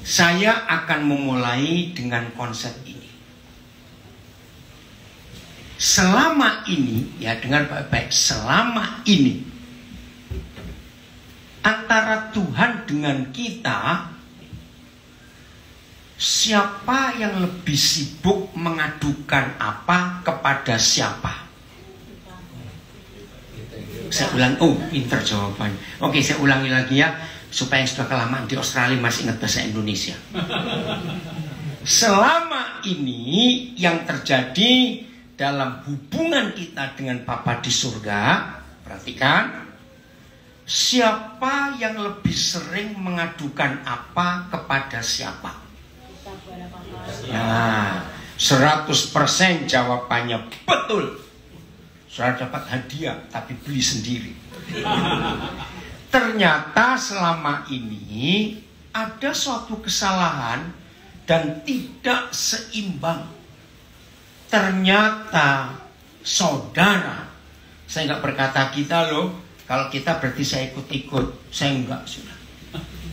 Saya akan memulai dengan konsep ini. Selama ini, ya dengar baik-baik, selama ini antara Tuhan dengan kita, siapa yang lebih sibuk mengadukan apa kepada siapa? Saya ulang, pinter jawabannya. Oke, saya ulangi lagi ya, supaya yang sudah kelamaan di Australia masih ingat bahasa Indonesia. Selama ini yang terjadi dalam hubungan kita dengan Bapa di surga, perhatikan, siapa yang lebih sering mengadukan apa kepada siapa? Nah, 100% jawabannya betul. Saudara dapat hadiah, tapi beli sendiri. Ternyata selama ini ada suatu kesalahan dan tidak seimbang. Ternyata saudara, saya nggak berkata kita loh, kalau kita berarti saya ikut-ikut, saya enggak sudah.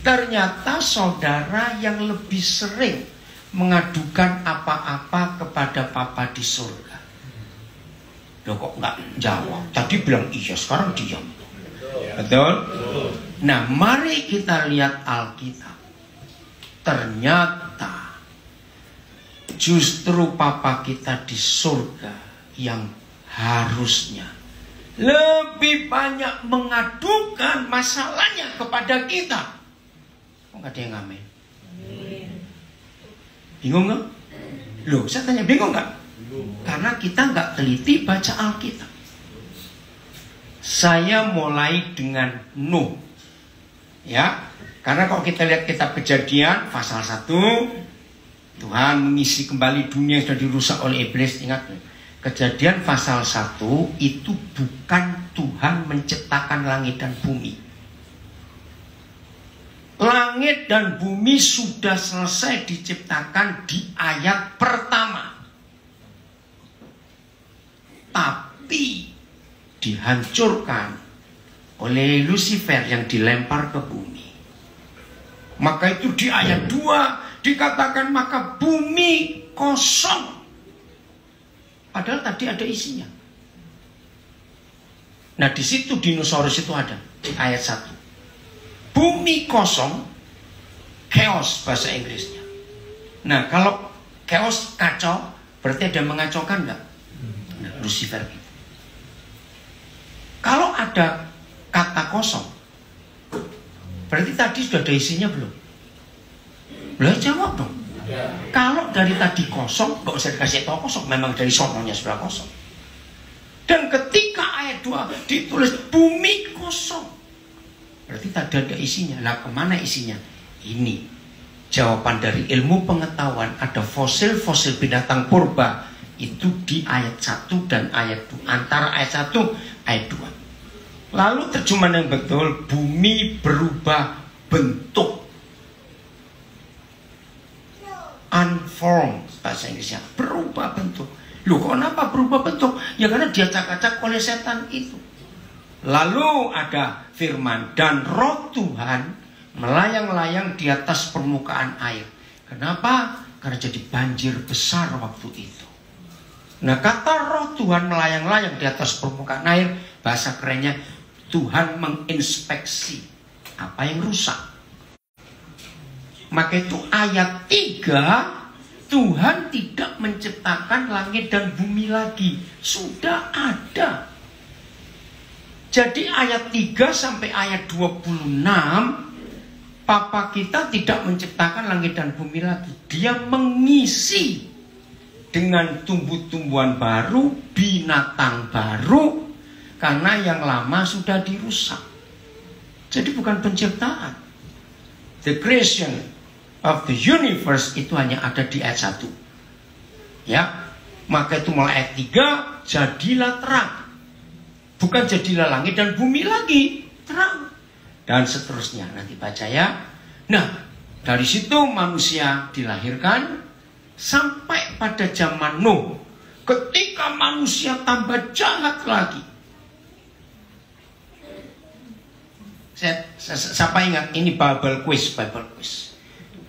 Ternyata saudara yang lebih sering mengadukan apa-apa kepada Bapa di surga. Loh kok nggak jawab? Tadi bilang iya, sekarang diam. Betul? Nah, mari kita lihat Alkitab. Ternyata justru Papa kita di surga yang harusnya lebih banyak mengadukan masalahnya kepada kita. Kok nggak ada yang ngamen? Bingung nggak? Loh, saya tanya bingung nggak? Karena kita nggak teliti baca Alkitab. Saya mulai dengan Nuh, ya, karena kalau kita lihat kitab Kejadian pasal 1, Tuhan mengisi kembali dunia yang sudah dirusak oleh iblis. Ingat, Kejadian pasal 1 itu bukan Tuhan menciptakan langit dan bumi. Langit dan bumi sudah selesai diciptakan di ayat pertama. Tapi dihancurkan oleh Lucifer yang dilempar ke bumi. Maka itu di ayat 2 dikatakan maka bumi kosong. Padahal tadi ada isinya. Nah, di situ dinosaurus itu ada di ayat 1. Bumi kosong, chaos bahasa Inggrisnya. Nah, kalau chaos kacau, berarti ada yang mengacaukan enggak? Lucifer itu. Kalau ada kata kosong, berarti tadi sudah ada isinya belum? Boleh jawab dong. Kalau dari tadi kosong, nggak usah dikasih tahu kosong, memang dari sononya sudah kosong. Dan ketika ayat 2 ditulis bumi kosong, berarti tadi ada isinya. Lah kemana isinya? Ini jawaban dari ilmu pengetahuan. Ada fosil-fosil binatang purba itu di ayat 1 dan ayat 2. Antara ayat 1 ayat 2. Lalu terjemahan yang betul, bumi berubah bentuk. Unformed bahasa Inggrisnya, berubah bentuk. Loh, kenapa berubah bentuk? Ya karena diacak-acak oleh setan itu. Lalu ada firman, dan roh Tuhan melayang-layang di atas permukaan air. Kenapa? Karena jadi banjir besar waktu itu. Nah, kata roh Tuhan melayang-layang di atas permukaan air, bahasa kerennya Tuhan menginspeksi apa yang rusak. Maka itu ayat 3, Tuhan tidak menciptakan langit dan bumi lagi. Sudah ada. Jadi ayat 3 sampai ayat 26, Papa kita tidak menciptakan langit dan bumi lagi. Dia mengisi dengan tumbuh-tumbuhan baru, binatang baru, karena yang lama sudah dirusak. Jadi bukan penciptaan. The creation of the universe itu hanya ada di ayat 1. Ya, maka itu mulai ayat 3, jadilah terang. Bukan jadilah langit dan bumi lagi, terang. Dan seterusnya, nanti baca ya. Nah, dari situ manusia dilahirkan sampai pada zaman Nuh. Ketika manusia tambah jahat lagi. Siapa ingat? Ini Bible quiz.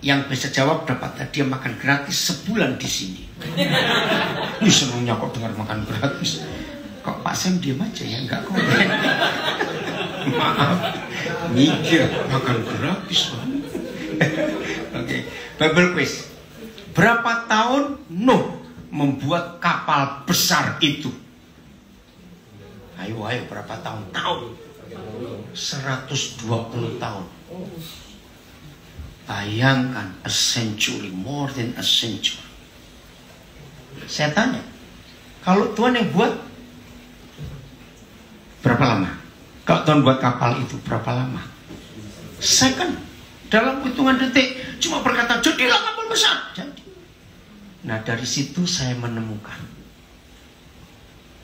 Yang bisa jawab dapat hadiah makan gratis sebulan di sini. Ini senangnya kok dengar makan gratis. Kok Pak Sam diam aja ya, enggak komen. Maaf, mikir makan gratis. Oke, Bible quiz. Berapa tahun Nuh membuat kapal besar itu? Ayo, berapa tahun? 120 tahun. Bayangkan, a century, more than a century. Saya tanya, kalau Tuhan yang buat, berapa lama? Kalau Tuhan buat kapal itu, berapa lama? Second, dalam hitungan detik, cuma berkata, jadilah kapal besar. Jadi. Nah, dari situ saya menemukan,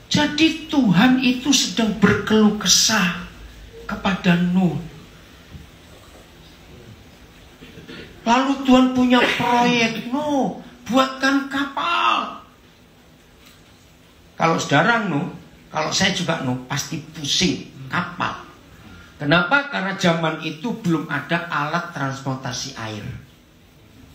jadi Tuhan itu sedang berkeluh kesah kepada Nuh. Lalu Tuhan punya proyek, Nuh, buatkan kapal. Kalau saudara Nuh, kalau saya juga Nuh, pasti pusing kapal. Kenapa? Karena zaman itu belum ada alat transportasi air.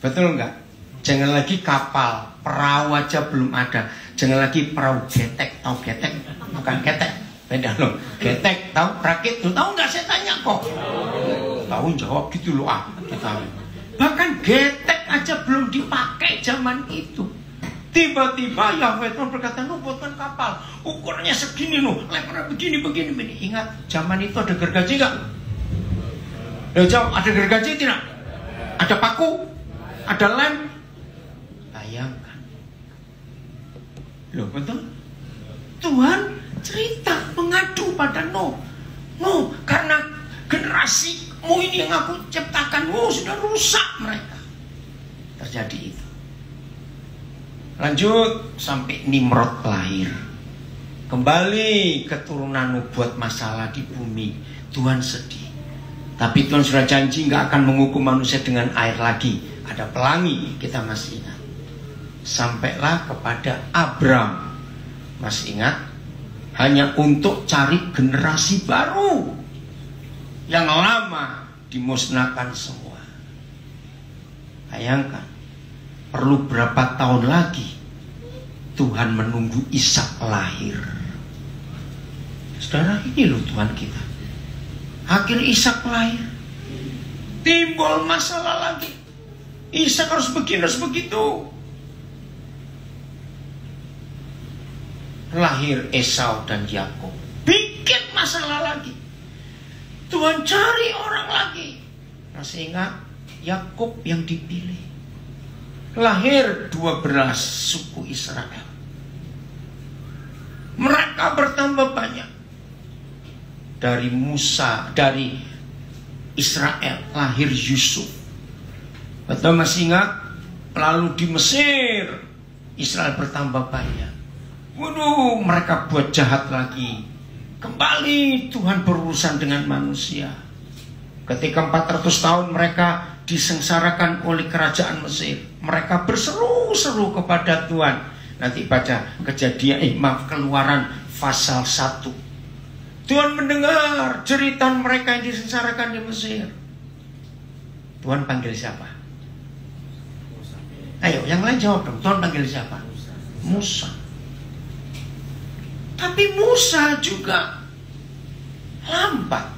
Betul enggak? Jangan lagi kapal, perahu aja belum ada. Jangan lagi perahu getek, tahu getek? Bukan getek, beda loh. Getek, tahu rakit tuh, tahu enggak? Saya tanya kok. Tahu jawab gitu loh, kita. Bahkan getek aja belum dipakai zaman itu. Tiba-tiba Yahweh Tuhan berkata, Nuh, buatkan kapal. Ukurannya segini, Nuh, lebarnya begini. Ingat, zaman itu ada gergaji nggak? Jawab, ada gergaji tidak? Ada paku? Ada lem? Bayangkan. Loh, betul? Tuhan cerita, mengadu pada Nuh. Nuh, karena generasimu ini yang aku ciptakan, sudah rusak mereka. Terjadi itu. Lanjut sampai Nimrod lahir. Kembali keturunan Nuh buat masalah di bumi. Tuhan sedih. Tapi Tuhan sudah janji nggak akan menghukum manusia dengan air lagi. Ada pelangi, kita masih ingat. Sampailah kepada Abram. Masih ingat? Hanya untuk cari generasi baru. Yang lama dimusnahkan semua. Bayangkan, perlu berapa tahun lagi Tuhan menunggu Ishak lahir. Saudara, ini loh Tuhan kita. Akhirnya Ishak lahir, timbul masalah lagi. Ishak harus begini, harus begitu. Lahir Esau dan Yakub, bikin masalah lagi. Tuhan cari orang lagi. Masih ingat Yakub yang dipilih. Lahir 12 suku Israel. Mereka bertambah banyak. Dari Musa, dari Israel lahir Yusuf. Betul, masih ingat? Lalu di Mesir Israel bertambah banyak. Waduh, mereka buat jahat lagi. Kembali Tuhan berurusan dengan manusia. Ketika 400 tahun mereka disengsarakan oleh kerajaan Mesir, mereka berseru-seru kepada Tuhan. Nanti baca Keluaran pasal 1. Tuhan mendengar jeritan mereka yang disengsarakan di Mesir. Tuhan panggil siapa? Ayo, yang lain jawab dong. Tuhan panggil siapa? Musa. Tapi Musa juga lambat.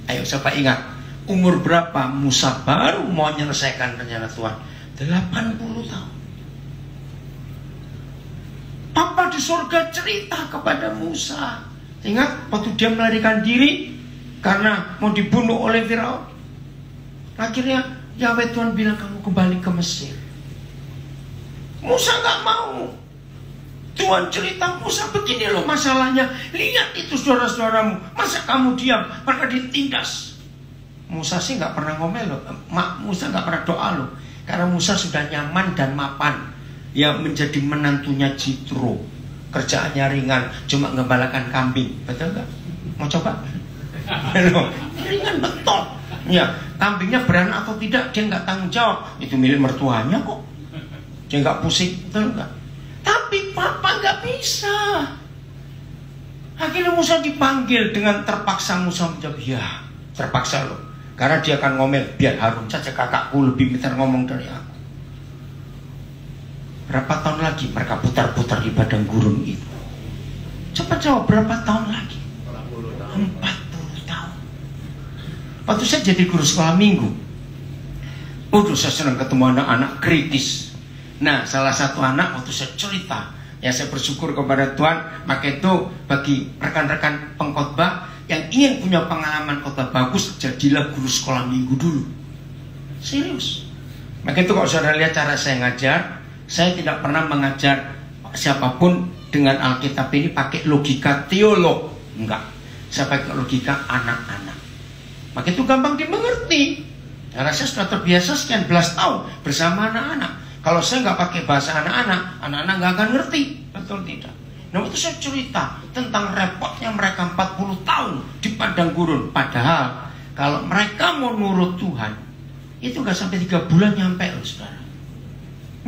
Ayo, siapa ingat? Umur berapa Musa baru mau menyelesaikan rencana Tuhan? 80 tahun. Papa di surga cerita kepada Musa. Ingat waktu dia melarikan diri karena mau dibunuh oleh Firaun. Akhirnya Yahweh Tuhan bilang, kamu kembali ke Mesir. Musa gak mau. Tuhan cerita, Musa begini loh masalahnya. Lihat itu saudara-saudaramu. Masa kamu diam? Mereka ditindas. Musa sih gak pernah ngomel loh. Musa gak pernah doa loh. Karena Musa sudah nyaman dan mapan. Yang menjadi menantunya Jitro. Kerjaannya ringan. Cuma ngembalakan kambing. Betul gak? Mau coba? Ringan betul. Ya, kambingnya beranak atau tidak dia gak tanggung jawab. Itu milik mertuanya kok. Dia gak pusing. Betul gak? Tapi papa gak bisa. Akhirnya Musa dipanggil. Dengan terpaksa Musa menjawab, ya terpaksa loh. Karena dia akan ngomel, biar harum saja kakakku lebih pintar ngomong dari aku. Berapa tahun lagi mereka putar-putar di padang gurun itu? Cepat jawab, berapa tahun lagi? 40 tahun. Waktu saya jadi guru sekolah minggu, saya senang ketemu anak-anak kritis. Nah, salah satu anak waktu saya cerita, ya saya bersyukur kepada Tuhan. Maka itu bagi rekan-rekan pengkhotbah yang ingin punya pengalaman khotbah bagus, jadilah guru sekolah minggu dulu. Serius. Maka itu kalau saudara lihat cara saya ngajar, saya tidak pernah mengajar siapapun dengan Alkitab ini pakai logika teolog. Enggak. Saya pakai logika anak-anak. Maka itu gampang dimengerti. Karena saya sudah terbiasa sekian belas tahun bersama anak-anak. Kalau saya nggak pakai bahasa anak-anak, anak-anak nggak akan ngerti. Betul tidak? Nah, itu saya cerita tentang repotnya mereka 40 tahun di padang gurun. Padahal kalau mereka mau nurut Tuhan, itu nggak sampai 3 bulan nyampe loh, saudara.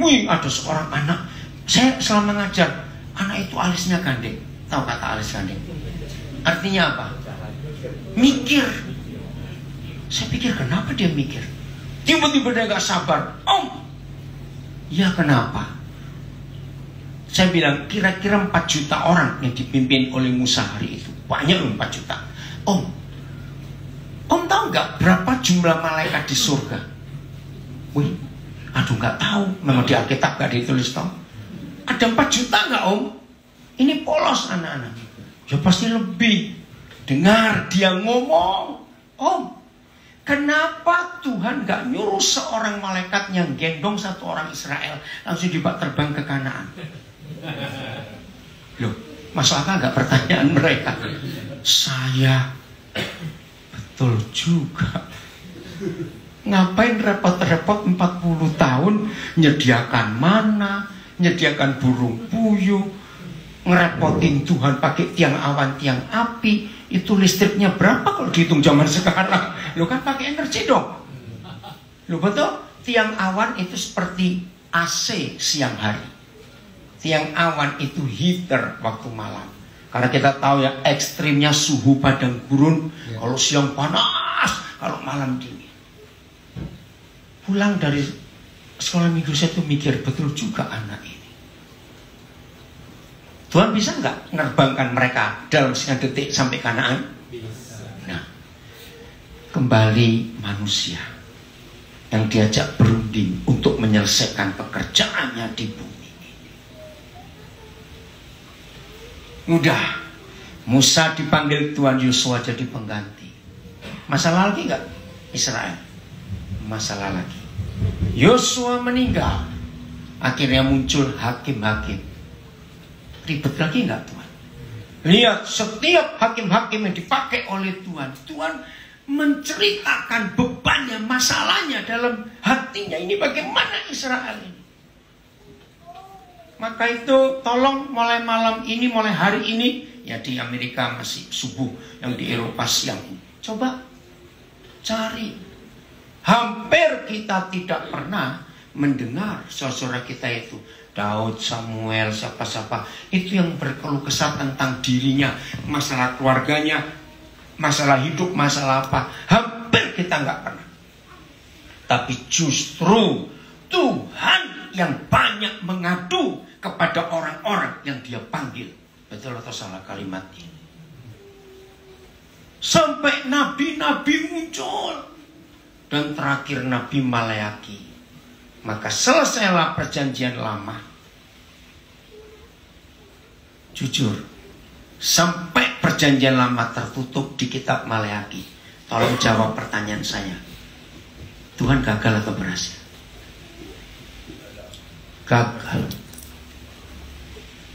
Wih, ada seorang anak, saya selama ngajar, anak itu alisnya gandeng. Tahu kata alis gandeng? Artinya apa? Mikir. Saya pikir kenapa dia mikir? Tiba-tiba dia nggak sabar. Om, ya kenapa? Saya bilang kira-kira 4 juta orang yang dipimpin oleh Musa hari itu. Banyak loh 4 juta. Om tahu nggak berapa jumlah malaikat di surga? Wih, aduh nggak tahu. Memang di Alkitab nggak ditulis toh. Ada 4 juta nggak Om? Ini polos anak-anak. Ya pasti lebih. Dengar dia ngomong. Om, kenapa Tuhan gak nyuruh seorang malaikat yang gendong satu orang Israel langsung dibawa terbang ke Kanaan? Loh, masuk akal gak pertanyaan mereka? Saya betul juga. Ngapain repot-repot 40 tahun nyediakan mana, nyediakan burung puyuh, ngerepotin Tuhan pakai tiang awan, tiang api. Itu listriknya berapa kalau dihitung zaman sekarang? Lo kan pakai energi dong. Lo betul? Tiang awan itu seperti AC siang hari. Tiang awan itu heater waktu malam. Karena kita tahu ya ekstrimnya suhu padang gurun. Kalau siang panas, kalau malam dingin. Pulang dari sekolah minggu saya tuh mikir, betul juga anak ini. Tuhan bisa nggak menerbangkan mereka dalam sekian detik sampai Kanaan? Bisa. Nah, kembali manusia yang diajak berunding untuk menyelesaikan pekerjaannya di bumi ini. Udah, Musa dipanggil Tuhan, Yosua jadi pengganti. Masalah lagi nggak Israel? Masalah lagi. Yosua meninggal, akhirnya muncul hakim-hakim. Ribet lagi nggak Tuhan? Lihat, setiap hakim-hakim yang dipakai oleh Tuhan, Tuhan menceritakan bebannya, masalahnya dalam hatinya. Ini bagaimana Israel ini. Maka itu tolong mulai malam ini, mulai hari ini, ya di Amerika masih subuh, yang di Eropa siang ini. Coba cari. Hampir kita tidak pernah mendengar saudara kita itu Daud, Samuel, siapa-siapa itu yang berkeluh kesah tentang dirinya, masalah keluarganya, masalah hidup, masalah apa. Hampir kita nggak pernah. Tapi justru Tuhan yang banyak mengadu kepada orang-orang yang Dia panggil. Betul atau salah kalimat ini? Sampai nabi-nabi muncul. Dan terakhir Nabi Maleaki. Maka selesailah perjanjian lama. Jujur, sampai perjanjian lama tertutup di kitab Maleaki. Tolong jawab pertanyaan saya. Tuhan gagal atau berhasil? Gagal.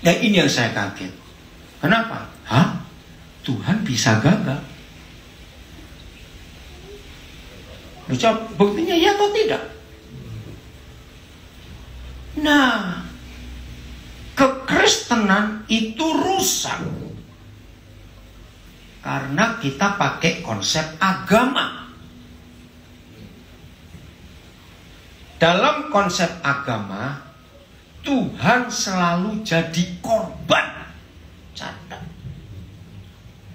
Ya ini yang saya kaget. Kenapa? Tuhan bisa gagal? Buktinya ya atau tidak? Nah, kekristenan itu rusak karena kita pakai konsep agama. Dalam konsep agama, Tuhan selalu jadi korban. Catat.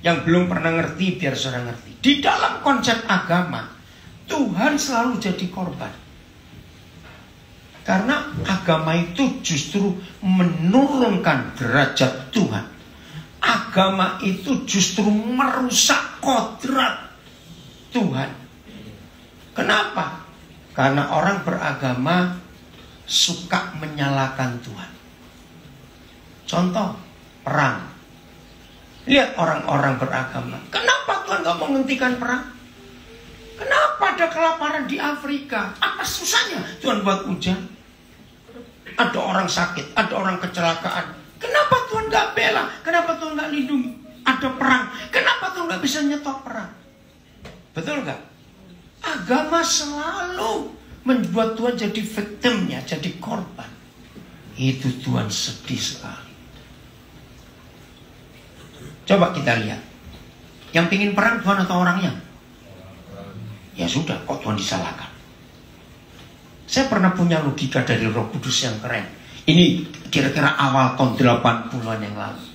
Yang belum pernah ngerti biar saudara ngerti. Di dalam konsep agama, Tuhan selalu jadi korban. Karena agama itu justru menurunkan derajat Tuhan. Agama itu justru merusak kodrat Tuhan. Kenapa? Karena orang beragama suka menyalahkan Tuhan. Contoh, perang. Lihat orang-orang beragama. Kenapa Tuhan gak menghentikan perang? Kenapa ada kelaparan di Afrika? Apa susahnya Tuhan buat hujan? Ada orang sakit, ada orang kecelakaan. Kenapa Tuhan gak bela? Kenapa Tuhan gak lindungi? Ada perang. Kenapa Tuhan gak bisa nyetop perang? Betul gak? Agama selalu membuat Tuhan jadi victimnya, jadi korban. Itu Tuhan sedih sekali. Coba kita lihat. Yang pingin perang Tuhan atau orangnya? Ya sudah, kok Tuhan disalahkan? Saya pernah punya logika dari Roh Kudus yang keren. Ini kira-kira awal tahun 80-an yang lalu.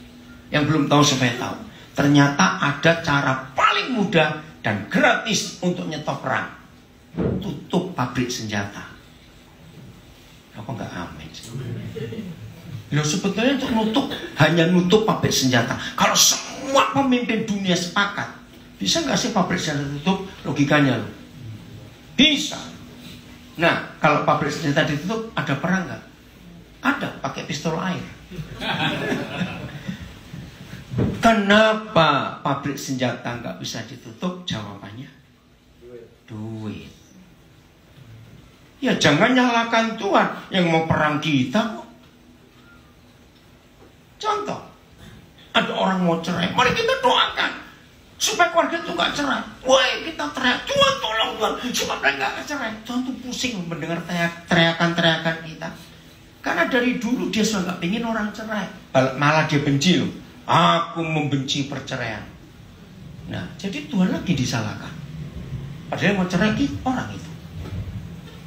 Yang belum tahu supaya tahu. Ternyata ada cara paling mudah dan gratis untuk nyetop perang. Tutup pabrik senjata. Aku nggak amin. Loh, sebetulnya untuk nutup, hanya nutup pabrik senjata. Kalau semua pemimpin dunia sepakat, bisa nggak sih pabrik senjata tutup? Logikanya loh. Bisa. Nah, kalau pabrik senjata ditutup, ada perang nggak? Ada, pakai pistol air. Kenapa pabrik senjata nggak bisa ditutup? Jawabannya duit. Ya jangan nyalakan Tuhan yang mau perang kita kok. Contoh, ada orang mau cerai, mari kita doakan supaya keluarga itu gak cerai. Woi, kita teriak, Tuhan tolong Tuhan supaya mereka gak cerai. Tuhan tuh pusing mendengar teriakan-teriakan kita. Karena dari dulu dia sudah gak pengen orang cerai, malah dia benci loh. Aku membenci perceraian. Nah, jadi Tuhan lagi disalahkan. Padahal mau cerai orang itu.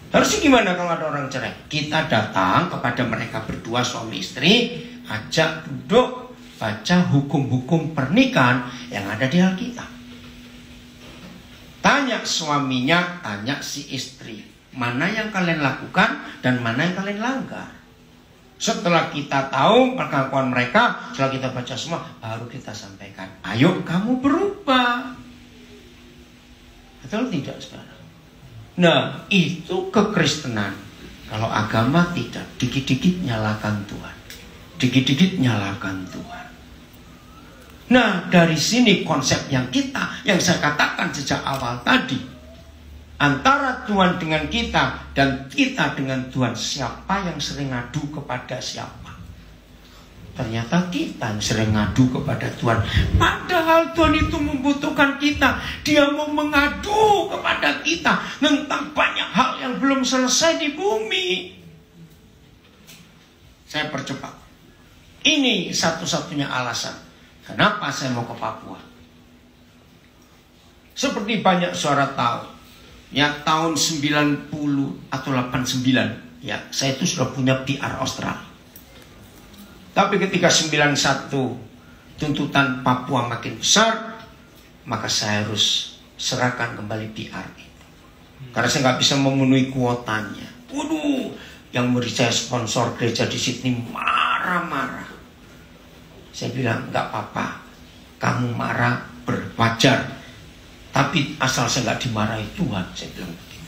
Harusnya gimana kalau ada orang cerai? Kita datang kepada mereka berdua suami istri, ajak duduk, baca hukum-hukum pernikahan yang ada di Alkitab. Tanya suaminya, tanya si istri, mana yang kalian lakukan dan mana yang kalian langgar. Setelah kita tahu pengakuan mereka, setelah kita baca semua, baru kita sampaikan, ayo kamu berubah. Betul tidak sekarang? Nah, itu kekristenan. Kalau agama tidak, dikit-dikit nyalakan Tuhan. Dikit-dikit nyalakan Tuhan. Nah, dari sini konsep yang saya katakan sejak awal tadi. Antara Tuhan dengan kita dan kita dengan Tuhan, siapa yang sering ngadu kepada siapa? Ternyata kita yang sering ngadu kepada Tuhan. Padahal Tuhan itu membutuhkan kita. Dia mau mengadu kepada kita tentang banyak hal yang belum selesai di bumi. Saya percepat. Ini satu-satunya alasan kenapa saya mau ke Papua. Seperti banyak saudara tahu, ya tahun 90 atau 89, ya saya itu sudah punya PR Australia. Tapi ketika 91 tuntutan Papua makin besar, maka saya harus serahkan kembali PR itu. Karena saya nggak bisa memenuhi kuotanya. Waduh, yang beri saya sponsor gereja di Sydney marah-marah. Saya bilang, nggak apa-apa, kamu marah berwajar, tapi asal saya nggak dimarahi Tuhan, saya bilang begitu.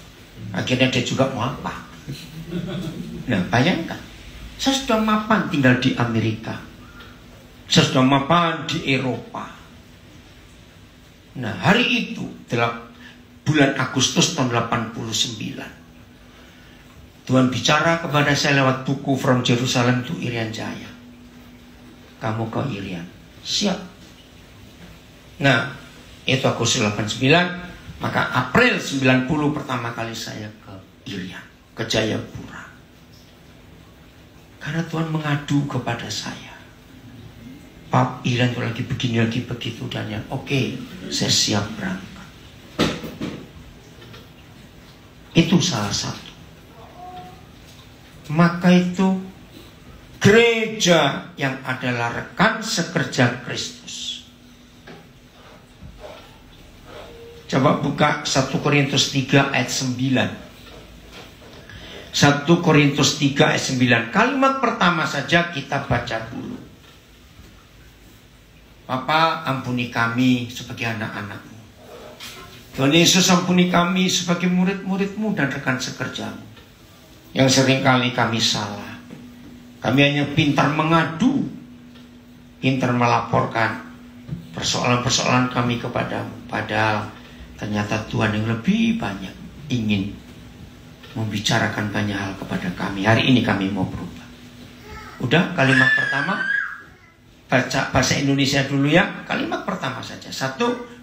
Akhirnya dia juga mau apa? Nah, bayangkan, saya sudah mapan tinggal di Amerika, saya sudah mapan di Eropa. Nah, hari itu, bulan Agustus tahun 89, Tuhan bicara kepada saya lewat buku From Jerusalem to Irian Jaya. Kamu ke Irian, siap. Nah, itu Agustus 89, maka April 90 pertama kali saya ke Irian, ke Jayapura. Karena Tuhan mengadu kepada saya. Pak, Irian itu lagi begini, lagi begitu, dan yang oke, saya siap berangkat. Itu salah satu. Maka itu gereja yang adalah rekan sekerja Kristus. Coba buka 1 Korintus 3 ayat 9. 1 Korintus 3 ayat 9. Kalimat pertama saja kita baca dulu. Bapa, ampuni kami sebagai anak-anak-Mu. Tuhan Yesus, ampuni kami sebagai murid-murid-Mu dan rekan sekerja-Mu, yang seringkali kami salah. Kami hanya pintar mengadu, pintar melaporkan persoalan-persoalan kami kepadamu. Padahal ternyata Tuhan yang lebih banyak ingin membicarakan banyak hal kepada kami. Hari ini kami mau berubah. Udah, kalimat pertama. Baca bahasa Indonesia dulu ya. Kalimat pertama saja. 1,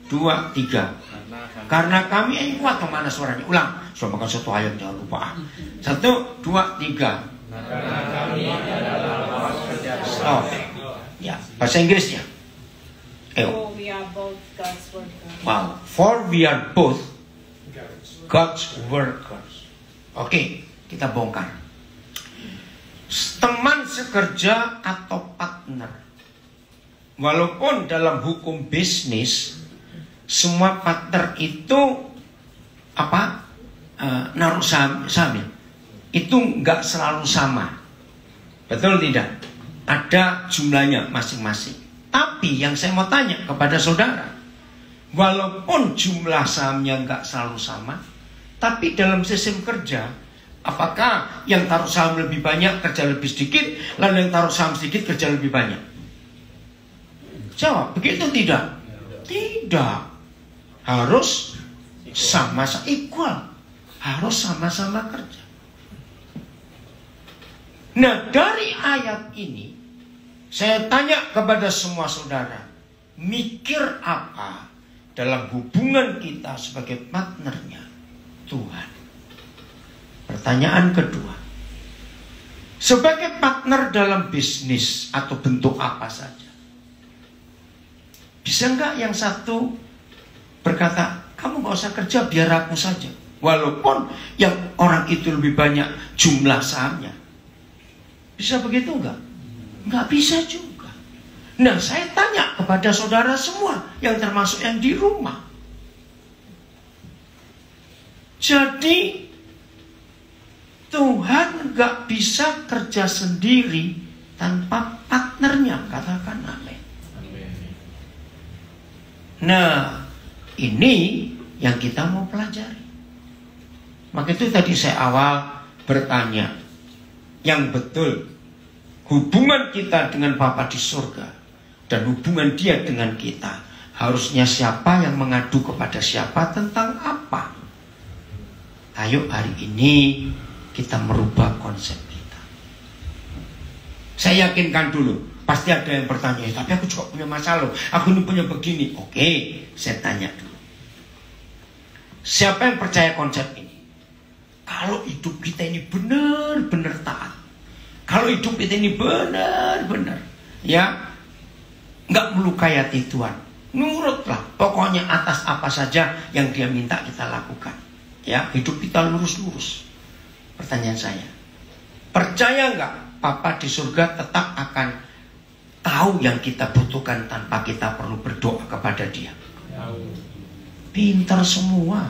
2, 3. Karena kami yang kuat. Kemana suaranya? Ulang. Sudah makan satu ayat, jangan lupa. 1, 2, 3. Karena kami adalah Stop. Ya, bahasa Inggrisnya. For we are both God's workers. Wow. For we are both God's workers. Oke, kita bongkar. Teman sekerja atau partner. Walaupun dalam hukum bisnis semua partner itu naruh saham ya. Itu nggak selalu sama. Betul tidak? Ada jumlahnya masing-masing. Tapi yang saya mau tanya kepada saudara, walaupun jumlah sahamnya nggak selalu sama, tapi dalam sistem kerja, apakah yang taruh saham lebih banyak kerja lebih sedikit, lalu yang taruh saham sedikit kerja lebih banyak? Jawab, begitu tidak? Tidak. Harus sama-sama equal. Harus sama-sama kerja. Nah, dari ayat ini saya tanya kepada semua saudara, mikir apa dalam hubungan kita sebagai partnernya Tuhan? Pertanyaan kedua, sebagai partner dalam bisnis atau bentuk apa saja, bisa nggak yang satu berkata, kamu nggak usah kerja, biar aku saja, walaupun yang orang itu lebih banyak jumlah sahamnya? Bisa begitu nggak? Nggak bisa juga. Nah, saya tanya kepada saudara semua, yang termasuk yang di rumah. Jadi Tuhan nggak bisa kerja sendiri tanpa partnernya. Katakan amin. Nah, ini yang kita mau pelajari. Maka itu tadi saya awal bertanya, yang betul hubungan kita dengan Bapa di surga dan hubungan Dia dengan kita, harusnya siapa yang mengadu kepada siapa tentang apa? Ayo hari ini kita merubah konsep kita. Saya yakinkan dulu, pasti ada yang bertanya, tapi aku juga punya masalah, aku ini punya begini. Oke, saya tanya dulu, siapa yang percaya konsep ini? Kalau hidup kita ini benar-benar taat, kalau hidup kita ini benar-benar ya nggak melukai hati Tuhan, nurutlah pokoknya atas apa saja yang Dia minta kita lakukan. Ya, hidup kita lurus-lurus. Pertanyaan saya, percaya nggak Papa di surga tetap akan tahu yang kita butuhkan tanpa kita perlu berdoa kepada Dia? Pintar semua.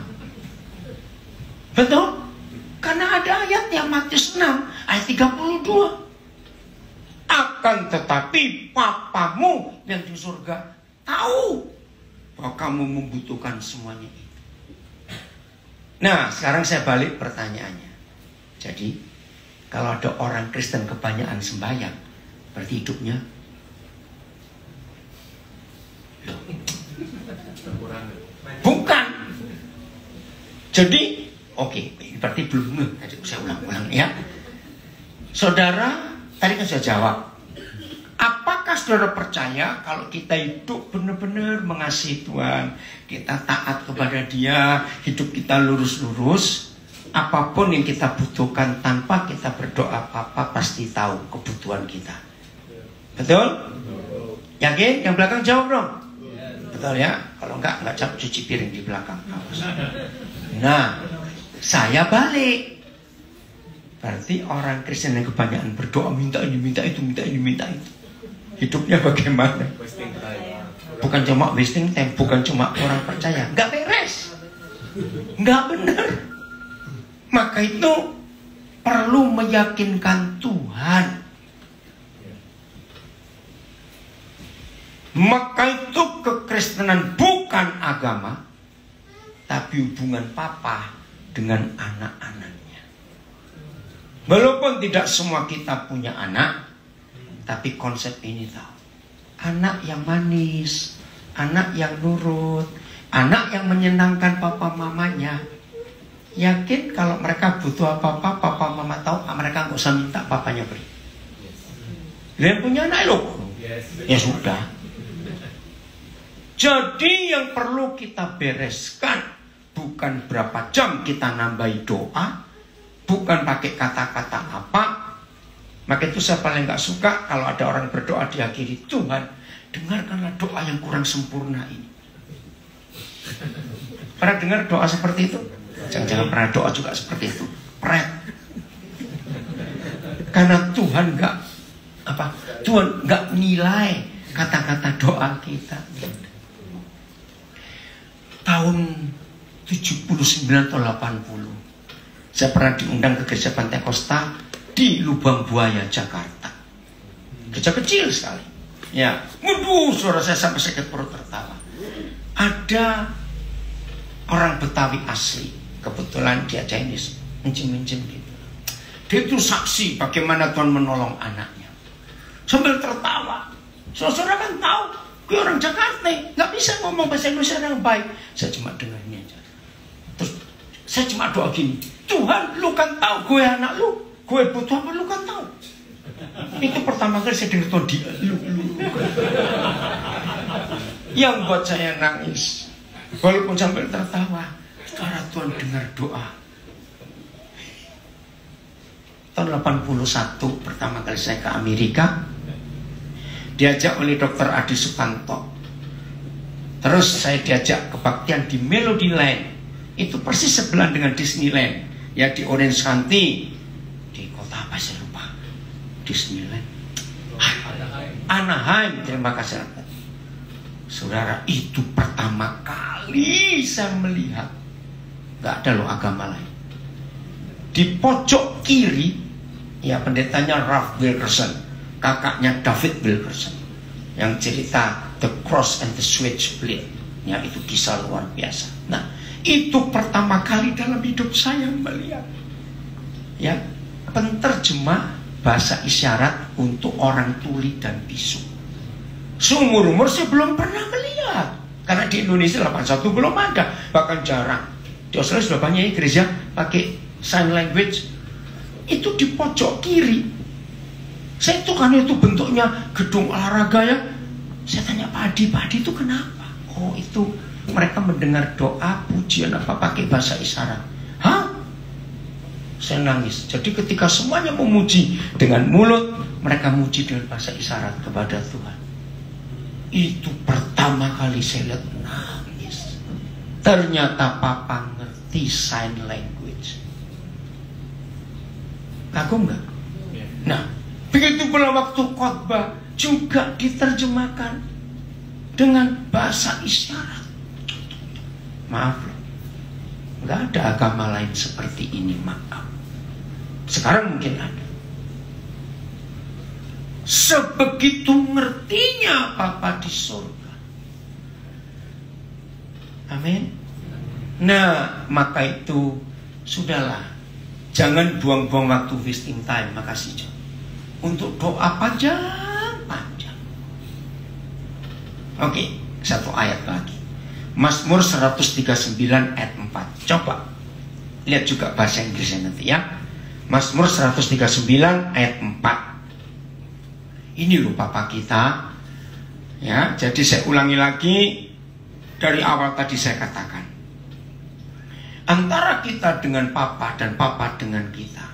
Betul? Karena ada ayatnya, Matius 6 ayat 32. Akan tetapi Papamu yang di surga tahu bahwa kamu membutuhkan semuanya itu. Nah, sekarang saya balik pertanyaannya. Jadi, kalau ada orang Kristen kebanyakan sembahyang, berarti hidupnya bukan. Jadi, oke, berarti belum. Saya ulang-ulang ya. Saudara, tadi kan saya jawab. Apakah saudara percaya kalau kita hidup benar-benar mengasihi Tuhan, kita taat kepada Dia, hidup kita lurus-lurus, apapun yang kita butuhkan tanpa kita berdoa apa-apa pasti tahu kebutuhan kita? Betul? Yakin? Yang belakang jawab dong. Betul ya? Kalau enggak jawab, cuci piring di belakang. Nah, saya balik. Berarti orang Kristen yang kebanyakan berdoa, minta ini, minta itu, minta ini, minta itu, hidupnya bagaimana? Bukan cuma wasting time, bukan cuma orang percaya, nggak beres. Nggak benar. Maka itu perlu meyakinkan Tuhan. Maka itu kekristenan bukan agama, tapi hubungan papa dengan anak-anaknya. Walaupun tidak semua kita punya anak, tapi konsep ini tahu. Anak yang manis, anak yang nurut, anak yang menyenangkan papa mamanya. Yakin kalau mereka butuh apa-apa, papa mama tahu, mereka nggak usah minta, papanya beri. Lihat punya anak loh. Ya sudah. Jadi yang perlu kita bereskan bukan berapa jam kita nambahi doa, bukan pakai kata-kata apa. Maka itu saya paling nggak suka kalau ada orang berdoa diakhiri, Tuhan dengarkanlah doa yang kurang sempurna ini. Pernah dengar doa seperti itu? Jangan pernah doa juga seperti itu. Pret. Karena Tuhan nggak nilai kata-kata doa kita. Tahun 79 atau 80, saya pernah diundang ke gereja Pantekosta di Lubang Buaya, Jakarta. Gereja kecil sekali. Ya, waduh, suara saya sampai sakit perut tertawa. Ada orang Betawi asli, kebetulan dia Chinese, minjem gitu. Dia itu saksi bagaimana Tuhan menolong anaknya. Sambil tertawa. Saudara kan tahu, gue orang Jakarta, nggak bisa ngomong bahasa Indonesia yang baik. Saya cuma dengarnya aja. Terus saya cuma doa gini, Tuhan, lu kan tahu gue anak lu, gue butuh apa lu kan tahu. Itu pertama kali saya dengar Tuhan di lu. Yang buat saya nangis, walaupun sambil tertawa, karena Tuhan dengar doa. Tahun 81 pertama kali saya ke Amerika, diajak oleh Dr. Adi Sukanto. Terus saya diajak kebaktian di Melodyland. Itu persis sebelah dengan Disneyland. Ya di Orange County. Di kota apa saya lupa. Disneyland. Anaheim. Terima kasih. Saudara, itu pertama kali saya melihat. Gak ada loh agama lain. Di pojok kiri, ya pendetanya Ralph Wilkerson, kakaknya David Wilkerson, yang cerita The Cross and the Switchblade. Ya, itu kisah luar biasa. Nah, itu pertama kali dalam hidup saya melihat, ya, penterjemah bahasa isyarat untuk orang tuli dan bisu. Seumur umur saya belum pernah melihat, karena di Indonesia 81 belum ada, bahkan jarang. Di Australia sudah banyak gereja pakai sign language. Itu di pojok kiri. Saya itu kan itu bentuknya gedung olahraga ya. Saya tanya Pak Adi itu kenapa? Oh itu mereka mendengar doa pujian apa pakai bahasa isyarat. Hah? Saya nangis. Jadi ketika semuanya memuji dengan mulut, mereka muji dengan bahasa isyarat kepada Tuhan. Itu pertama kali saya lihat nangis. Ternyata Papa ngerti sign language. Kagum nggak? Nah, begitu pula waktu khotbah juga diterjemahkan dengan bahasa isyarat. Maaf loh, nggak ada agama lain seperti ini, maaf. Sekarang mungkin ada. Sebegitu ngertinya Papa di surga. Amin. Nah, maka itu sudahlah. Jangan buang-buang waktu, wasting time. Makasih John. Untuk doa panjang. Oke, satu ayat lagi. Mazmur 139 ayat 4. Coba lihat juga bahasa Inggrisnya nanti ya. Mazmur 139 ayat 4. Ini loh Papa kita. Ya, jadi saya ulangi lagi dari awal tadi saya katakan. Antara kita dengan Papa dan Papa dengan kita,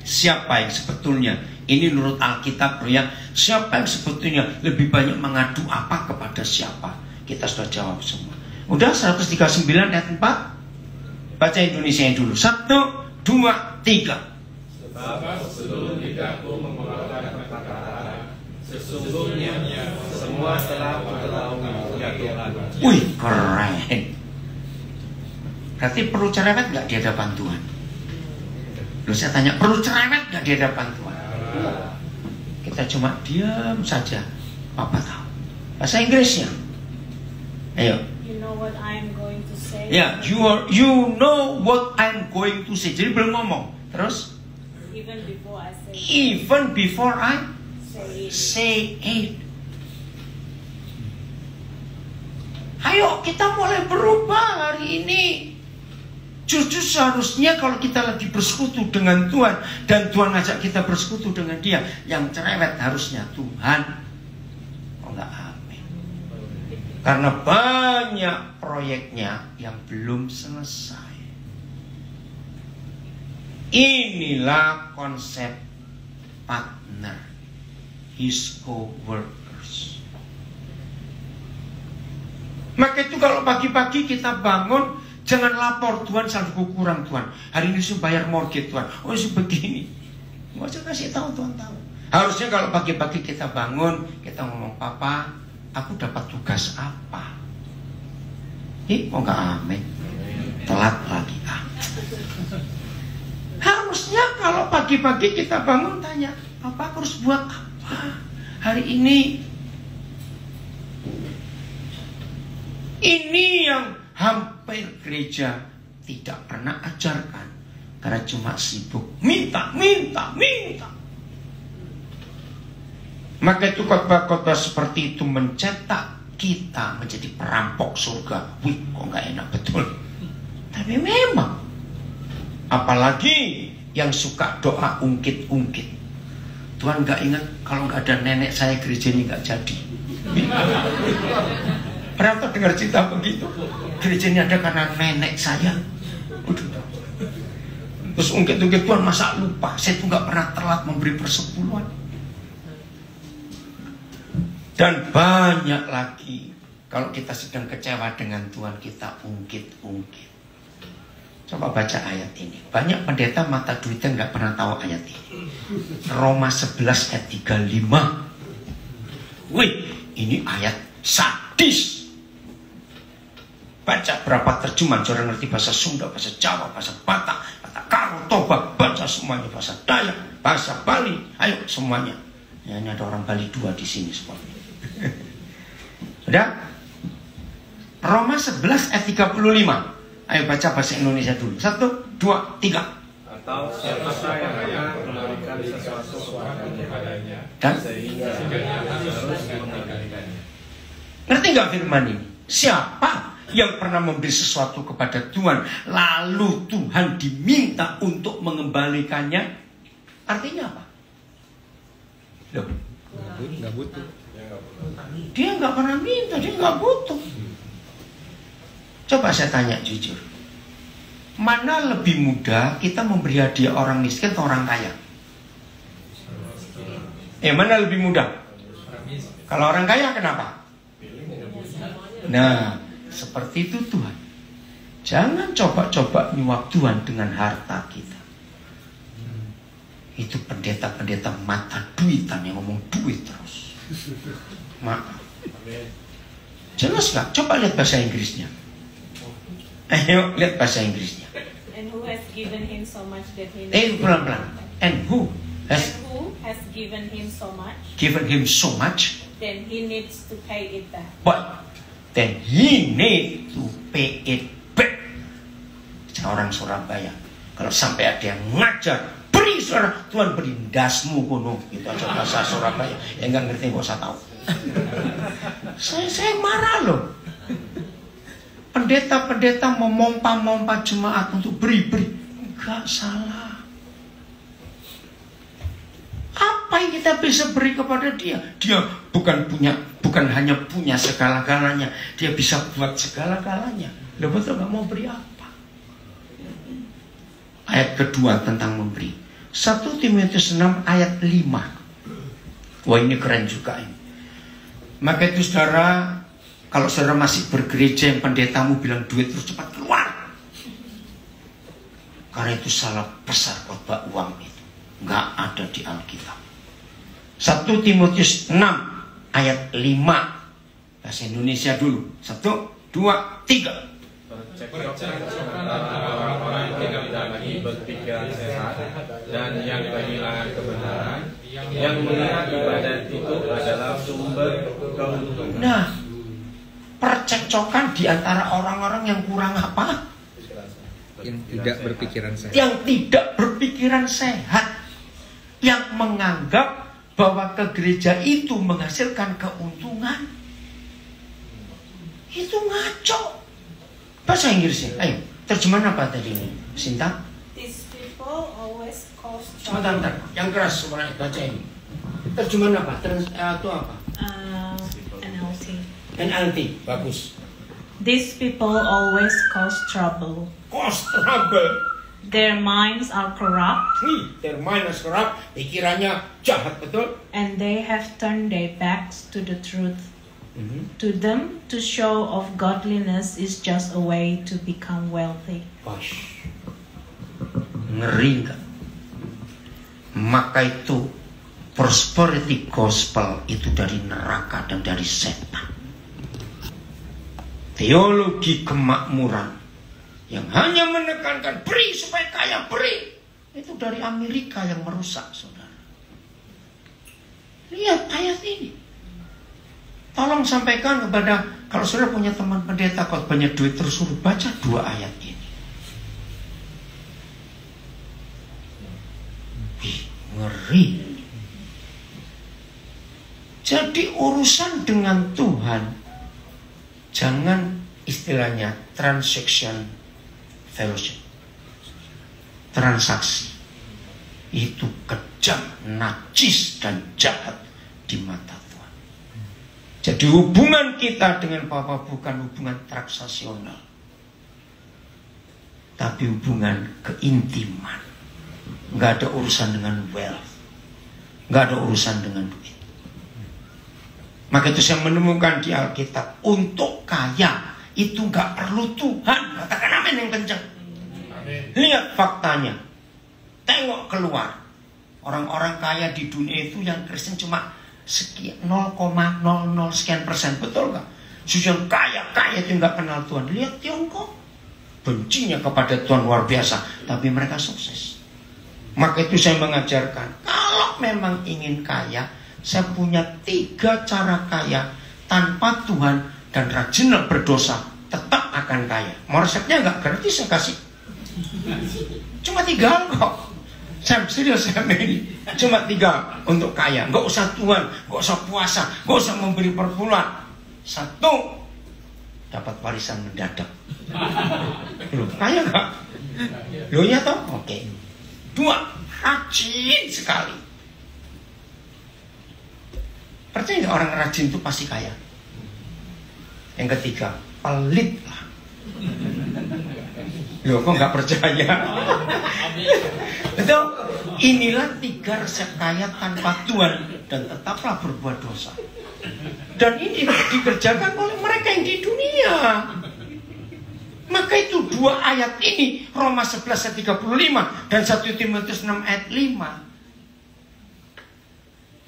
siapa yang sebetulnya, ini menurut Alkitab ya, siapa yang sebetulnya lebih banyak mengadu apa kepada siapa? Kita sudah jawab semua. Udah 139 ayat 4. Baca Indonesia dulu. 1, 2, 3. Sebab sebelum lidahku mengeluarkan perkataan, sesungguhnya semua telah kutahui ya Tuhan. Wih, keren. Berarti perlu cerewet nggak di hadapan Tuhan? Lalu saya tanya, perlu cerewet nggak di hadapan Tuhan? Kita cuma diam saja. Papa tahu. Bahasa Inggrisnya. Ayo. You know what I'm going to say. Ya, you know what I'm going to say. Jadi belum ngomong. Terus? Even before I say. Even before I Say it. say it. Ayo kita mulai berubah hari ini. Justru seharusnya kalau kita lagi bersekutu dengan Tuhan dan Tuhan ngajak kita bersekutu dengan Dia, yang cerewet harusnya Tuhan. Oh enggak, amin. Karena banyak proyeknya yang belum selesai. Inilah konsep partner, his co-workers. Maka itu kalau pagi-pagi kita bangun, jangan lapor, Tuhan saldoku kurang Tuhan. Hari ini saya bayar mortgage Tuhan. Oh begini. Nggak usah kasih tahu, Tuhan tahu. Harusnya kalau pagi-pagi kita bangun, kita ngomong, Papa, aku dapat tugas apa? Kok nggak amin? Telat lagi. Harusnya kalau pagi-pagi kita bangun tanya, Papa aku harus buat apa hari ini? Ini yang hampir gereja tidak pernah ajarkan, karena cuma sibuk minta. Maka itu khotbah-khotbah seperti itu mencetak kita menjadi perampok surga. Wih, kok nggak enak betul. Tapi memang, apalagi yang suka doa ungkit-ungkit. Tuhan nggak ingat kalau nggak ada nenek saya gereja ini nggak jadi. Pernah dengar cerita begitu? Gereja ini ada karena nenek saya. Terus ungkit-ungkit, Tuhan masa lupa? Saya tuh nggak pernah telat memberi persepuluhan. Dan banyak lagi. Kalau kita sedang kecewa dengan Tuhan, kita ungkit-ungkit. Coba baca ayat ini. Banyak pendeta mata duitnya nggak pernah tahu ayat ini. Roma 11 ayat 35. Wih, ini ayat sadis. Baca berapa terjemahan, orang ngerti bahasa Sunda, bahasa Jawa, bahasa Batak, bahasa Karo, Toba, baca semuanya, bahasa Dayak, bahasa Bali, ayo semuanya. Ya, ini ada orang Bali 2 di sini semuanya. Sudah? Roma 11 ayat 35. Ayo baca bahasa Indonesia dulu. 1, 2, 3. Atau siapa yang memberikan sesuatu kepadanya Dan sehingga harus mengembalikannya. Ngerti nggak firman ini? Siapa yang pernah memberi sesuatu kepada Tuhan, lalu Tuhan diminta untuk mengembalikannya? Artinya apa? Loh, nggak butuh. dia nggak pernah minta, dia nggak butuh. Coba saya tanya jujur, mana lebih mudah kita memberi hadiah orang miskin atau orang kaya? Mana lebih mudah? Kalau orang kaya kenapa? Nah, seperti itu Tuhan. Jangan coba-coba nyuap Tuhan dengan harta kita. Itu pendeta-pendeta mata duitan yang ngomong duit terus. Maaf. Jelas gak? Coba lihat bahasa Inggrisnya. Ayo lihat bahasa Inggrisnya. And who has given him so much that he Pelan-pelan. And who has given him so much, given him so much, then he needs to pay it back. but then he need to pay it back. Orang Surabaya, kalau sampai ada yang ngajar, beri saudara, Tuhan beri dasmu kono. Itu aja bahasa Surabaya. Yang nggak ngerti nggak usah tahu. Saya marah loh. Pendeta-pendeta memompa-mompa jemaat untuk beri-beri. Enggak salah. Apa yang kita bisa beri kepada dia? Dia bukan hanya punya segala-galanya, dia bisa buat segala-galanya. Loh, betul nggak mau beri apa? Ayat kedua tentang memberi. 1 Timotius 6 ayat 5. Wah, ini keren juga ini. Maka itu saudara, kalau saudara masih bergereja yang pendetamu bilang duit terus cepat keluar. Karena itu salah besar khotbah uang itu. Nggak ada di Alkitab. 1 Timotius 6 ayat 5. Bahasa Indonesia dulu. 1, 2, 3. percekcokan antara orang-orang yang tidak lagi berpikiran sehat dan yang kehilangan kebenaran, yang melihat ibadat itu adalah sumber keuntungan. Nah, percekcokan di antara orang-orang yang kurang apa? Yang tidak berpikiran sehat. Yang tidak berpikiran sehat, yang menganggap bahwa ke gereja itu menghasilkan keuntungan. Itu ngaco. Bahasa Inggrisnya, ayo, terjemahan apa tadi ini, Sinta? These people always cause Sebentar, trouble. yang keras supaya baca ini. Terjemahan apa? Itu apa? NLT. NLT, bagus. These people always cause trouble. Cause trouble. Their minds are corrupt, Their mind is corrupt, pikirannya jahat, betul? and they have turned their backs to the truth. To them, to show of godliness is just a way to become wealthy. Gosh. Ngeri nggak? Maka itu prosperity gospel itu dari neraka dan dari setan. Teologi kemakmuran yang hanya menekankan beri supaya kaya, beri, itu dari Amerika yang merusak, saudara. Lihat ayat ini. Tolong sampaikan kepada, kalau saudara punya teman pendeta kok banyak duit, terus suruh baca 2 ayat ini. Ngeri. Jadi urusan dengan Tuhan, jangan istilahnya transaction fellowship, transaksi. Itu kejam, najis dan jahat di mata Tuhan. Jadi hubungan kita dengan Bapa bukan hubungan transaksional, tapi hubungan keintiman. Nggak ada urusan dengan wealth, nggak ada urusan dengan duit. Maka itu saya menemukan di Alkitab, untuk kaya itu nggak perlu Tuhan. Katakan amin yang kencang. Lihat faktanya, tengok keluar. Orang-orang kaya di dunia itu yang Kristen cuma sekian 0,00 sekian persen, betul nggak? Yang kaya itu nggak kenal Tuhan. Lihat Tiongkok, bencinya kepada Tuhan luar biasa, tapi mereka sukses. Maka itu saya mengajarkan, kalau memang ingin kaya, saya punya 3 cara kaya tanpa Tuhan dan rajin berdosa, tetap akan kaya. Mau resepnya nggak? Gratis saya kasih. Cuma 3 hal kok. Saya serius, saya ini cuma 3 untuk kaya. Nggak usah Tuhan, nggak usah puasa, nggak usah memberi perpuluhan. 1, dapat warisan mendadak. Loh, kaya nggak? Loh ya toh? Oke. 2, rajin sekali. Percaya nggak orang rajin itu pasti kaya? Yang 3, pelit lah. Loh, kok nggak percaya? Betul? Inilah 3 resep kaya tanpa Tuhan dan tetaplah berbuat dosa. Dan ini dikerjakan oleh mereka yang di dunia. Maka itu 2 ayat ini, Roma 11 ayat 35 dan 1 Timotius 6 ayat 5.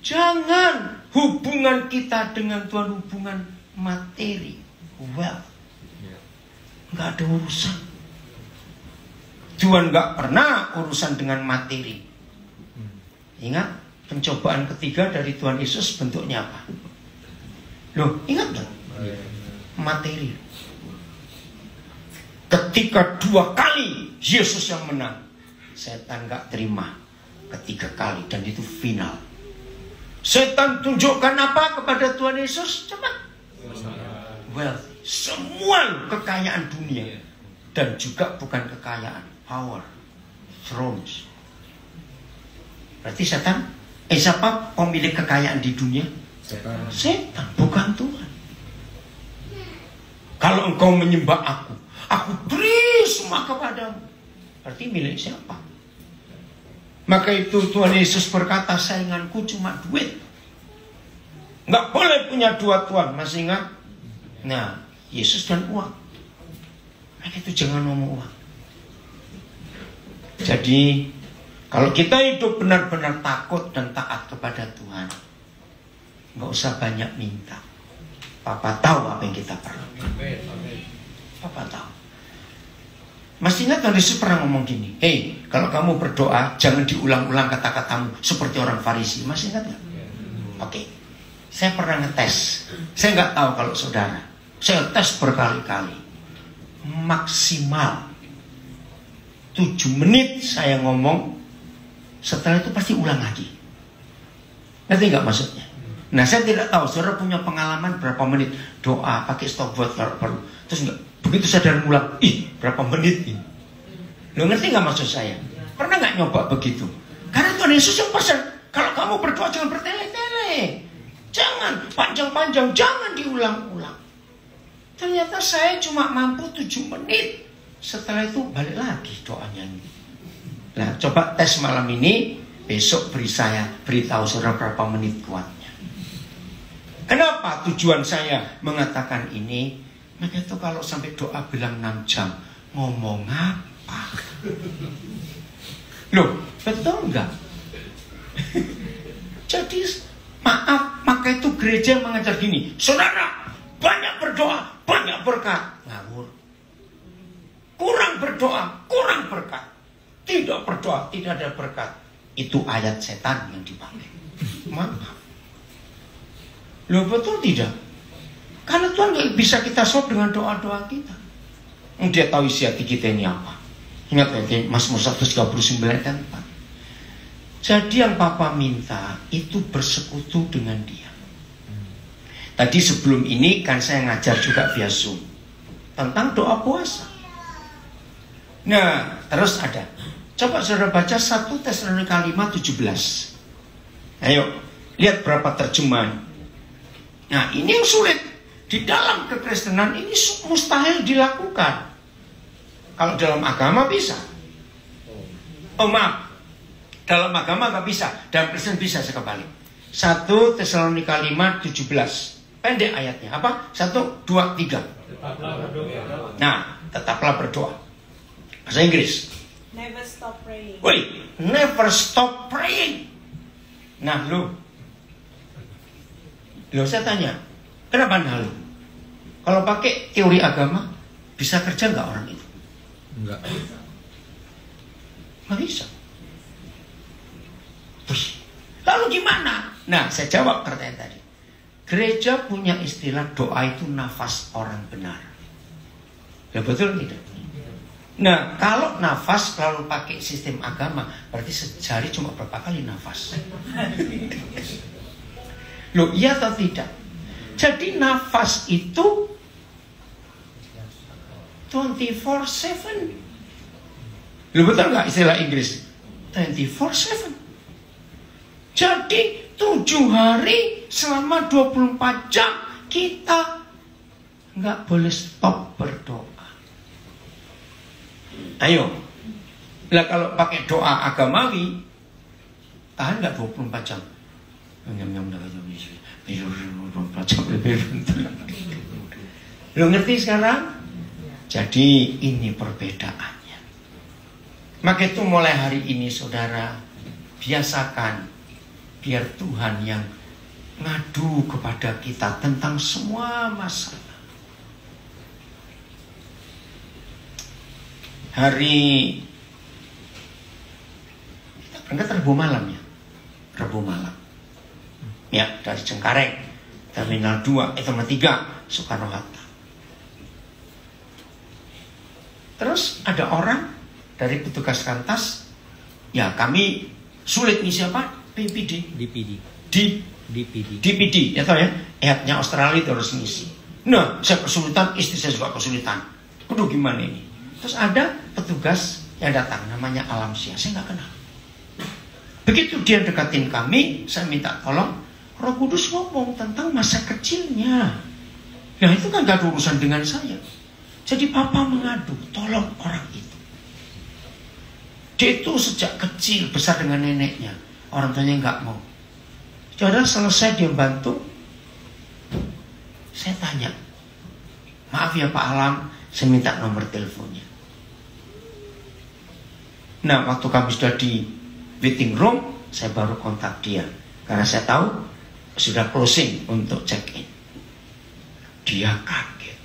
Jangan hubungan kita dengan Tuhan hubungan materi, wealth. Nggak ada urusan. Tuhan nggak pernah urusan dengan materi. Ingat pencobaan ketiga dari Tuhan Yesus bentuknya apa? Loh, ingat nggak? Materi. Ketika 2 kali Yesus yang menang, setan nggak terima. 3 kali dan itu final. Setan tunjukkan apa kepada Tuhan Yesus? Cepat. Wealth. Semua kekayaan dunia. Dan juga bukan kekayaan, power, thrones. Berarti setan, siapa pemilik kekayaan di dunia? Setan, bukan Tuhan. Kalau engkau menyembah aku beri semua kepadamu. Berarti milik siapa? Maka itu Tuhan Yesus berkata, sainganku cuma duit. Nggak boleh punya 2 Tuhan, masih ingat? Nah, Yesus dan uang. Maka itu jangan ngomong uang. Jadi kalau kita hidup benar-benar takut dan taat kepada Tuhan, nggak usah banyak minta. Papa tahu apa yang kita perlu. Papa tahu. Masih ingat Tuhan Yesus pernah ngomong gini, hei, kalau kamu berdoa jangan diulang-ulang kata-katamu seperti orang Farisi. Masih ingat nggak? Oke. Saya pernah ngetes. Saya nggak tahu kalau saudara. Saya tes berkali-kali. Maksimal 7 menit saya ngomong. Setelah itu pasti ulang lagi. Ngerti nggak maksudnya? Nah, saya tidak tahu saudara punya pengalaman berapa menit doa pakai stopwatch kalau perlu. Terus nggak, begitu sadar ngulang, berapa menit ini? Lo ngerti nggak maksud saya? Pernah nggak nyoba begitu? Karena Tuhan Yesus yang pesan, kalau kamu berdoa jangan bertele-tele, jangan panjang-panjang, jangan diulang-ulang. Ternyata saya cuma mampu 7 menit. Setelah itu balik lagi doanya ini. Nah, coba tes malam ini, besok beritahu saudara berapa menit kuatnya. Kenapa tujuan saya mengatakan ini? Maka itu kalau sampai doa bilang 6 jam, ngomong apa? Loh, betul enggak? Jadi maaf, maka itu gereja mengajar gini, saudara, banyak berdoa, banyak berkat. Ngawur. Kurang berdoa, kurang berkat. Tidak berdoa, tidak ada berkat. Itu ayat setan yang dipakai. Maaf. Loh, betul tidak? Karena Tuhan gak bisa kita solve dengan doa-doa kita. Dia tahu isi hati kita ini apa. Ingat ya, Mazmur 139 kan 4. Jadi yang Papa minta itu bersekutu dengan dia. Tadi sebelum ini kan saya ngajar juga via Zoom tentang doa puasa. Nah, terus ada. Coba saudara baca 1 Tesalonika 5:17. Ayo, lihat berapa terjemahan. Nah, ini yang sulit. Di dalam kekristenan ini mustahil dilakukan. Kalau dalam agama bisa. Oh maaf, dalam agama gak bisa. Dalam Kristen bisa, saya kembali. 1 Tesalonika 5:17. Pendek ayatnya. Apa? 1, 2, 3. Nah, tetaplah berdoa. Bahasa Inggris. Never stop praying. Woi, never stop praying. Nah, Loh, saya tanya, kenapa lu? Kalau pakai teori agama, bisa kerja nggak orang itu? Enggak. Nggak bisa. Lalu gimana? Nah, saya jawab pertanyaan tadi. Gereja punya istilah doa itu nafas orang benar. Ya betul tidak? Nah, kalau nafas lalu pakai sistem agama, berarti sehari cuma berapa kali nafas? Loh, iya atau tidak? Jadi nafas itu 24/7. Loh, betul nggak istilah Inggris? 24/7. Jadi 7 hari selama 24 jam kita nggak boleh stop berdoa. Ayo. Lah kalau pakai doa agamawi, tahan nggak 24 jam? Lo ngerti sekarang? Jadi ini perbedaannya. Maka itu mulai hari ini saudara, biasakan biar Tuhan yang ngadu kepada kita tentang semua masalah. Hari kita berangkat Rabu malam ya. Rabu malam. Ya, dari Cengkareng, Terminal 2, Terminal 3, Soekarno-Hatta. Terus ada orang dari petugas kantas, ya kami sulit nih siapa? DPD, ya tau ya, EHAT-nya Australia itu harus ngisi. Nah, saya kesulitan, istri saya juga kesulitan. Aduh, gimana ini? Terus ada petugas yang datang, namanya Alamsia, saya nggak kenal. Begitu dia dekatin kami, saya minta tolong. Roh Kudus ngomong tentang masa kecilnya. Nah, itu kan gak ada urusan dengan saya. Jadi Papa mengadu, tolong orang itu. Dia itu sejak kecil besar dengan neneknya. Orang tuanya gak mau. Saudara, selesai dia bantu. Saya tanya, maaf ya Pak Alam, saya minta nomor teleponnya. Nah, waktu kami sudah di waiting room, saya baru kontak dia. Karena saya tahu sudah closing untuk check-in. Dia kaget.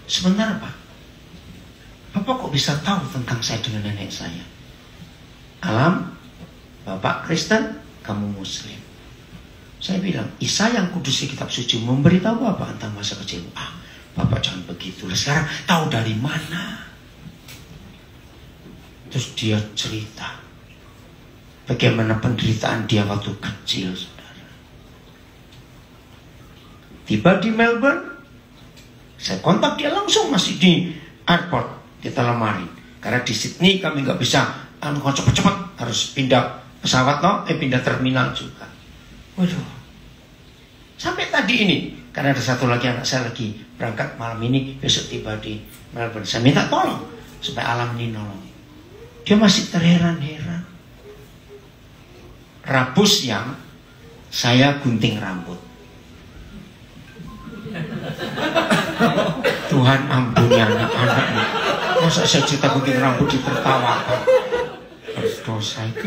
Sebentar Pak, Bapak kok bisa tahu tentang saya dengan nenek saya? Alam, Bapak Kristen, kamu Muslim. Saya bilang, Isa yang kudus di kitab suci memberitahu Bapak tentang masa kecil. Bapak jangan begitu. Sekarang tahu dari mana? Terus dia cerita bagaimana penderitaan dia waktu kecil, saudara. Tiba di Melbourne, saya kontak dia langsung, masih di airport, di Tullamarine. Karena di Sydney kami nggak bisa cepat-cepat, harus pindah pesawat, pindah terminal juga. Waduh, sampai tadi ini, karena ada satu lagi anak saya lagi berangkat malam ini, besok tiba di Melbourne. Saya minta tolong supaya Alam ini nolong. Dia masih terheran-heran. Rabu siang saya gunting rambut. Tuhan ampuni anak-anak ini. Masa saya cerita gunting rambut ditertawakan? Berdosa itu.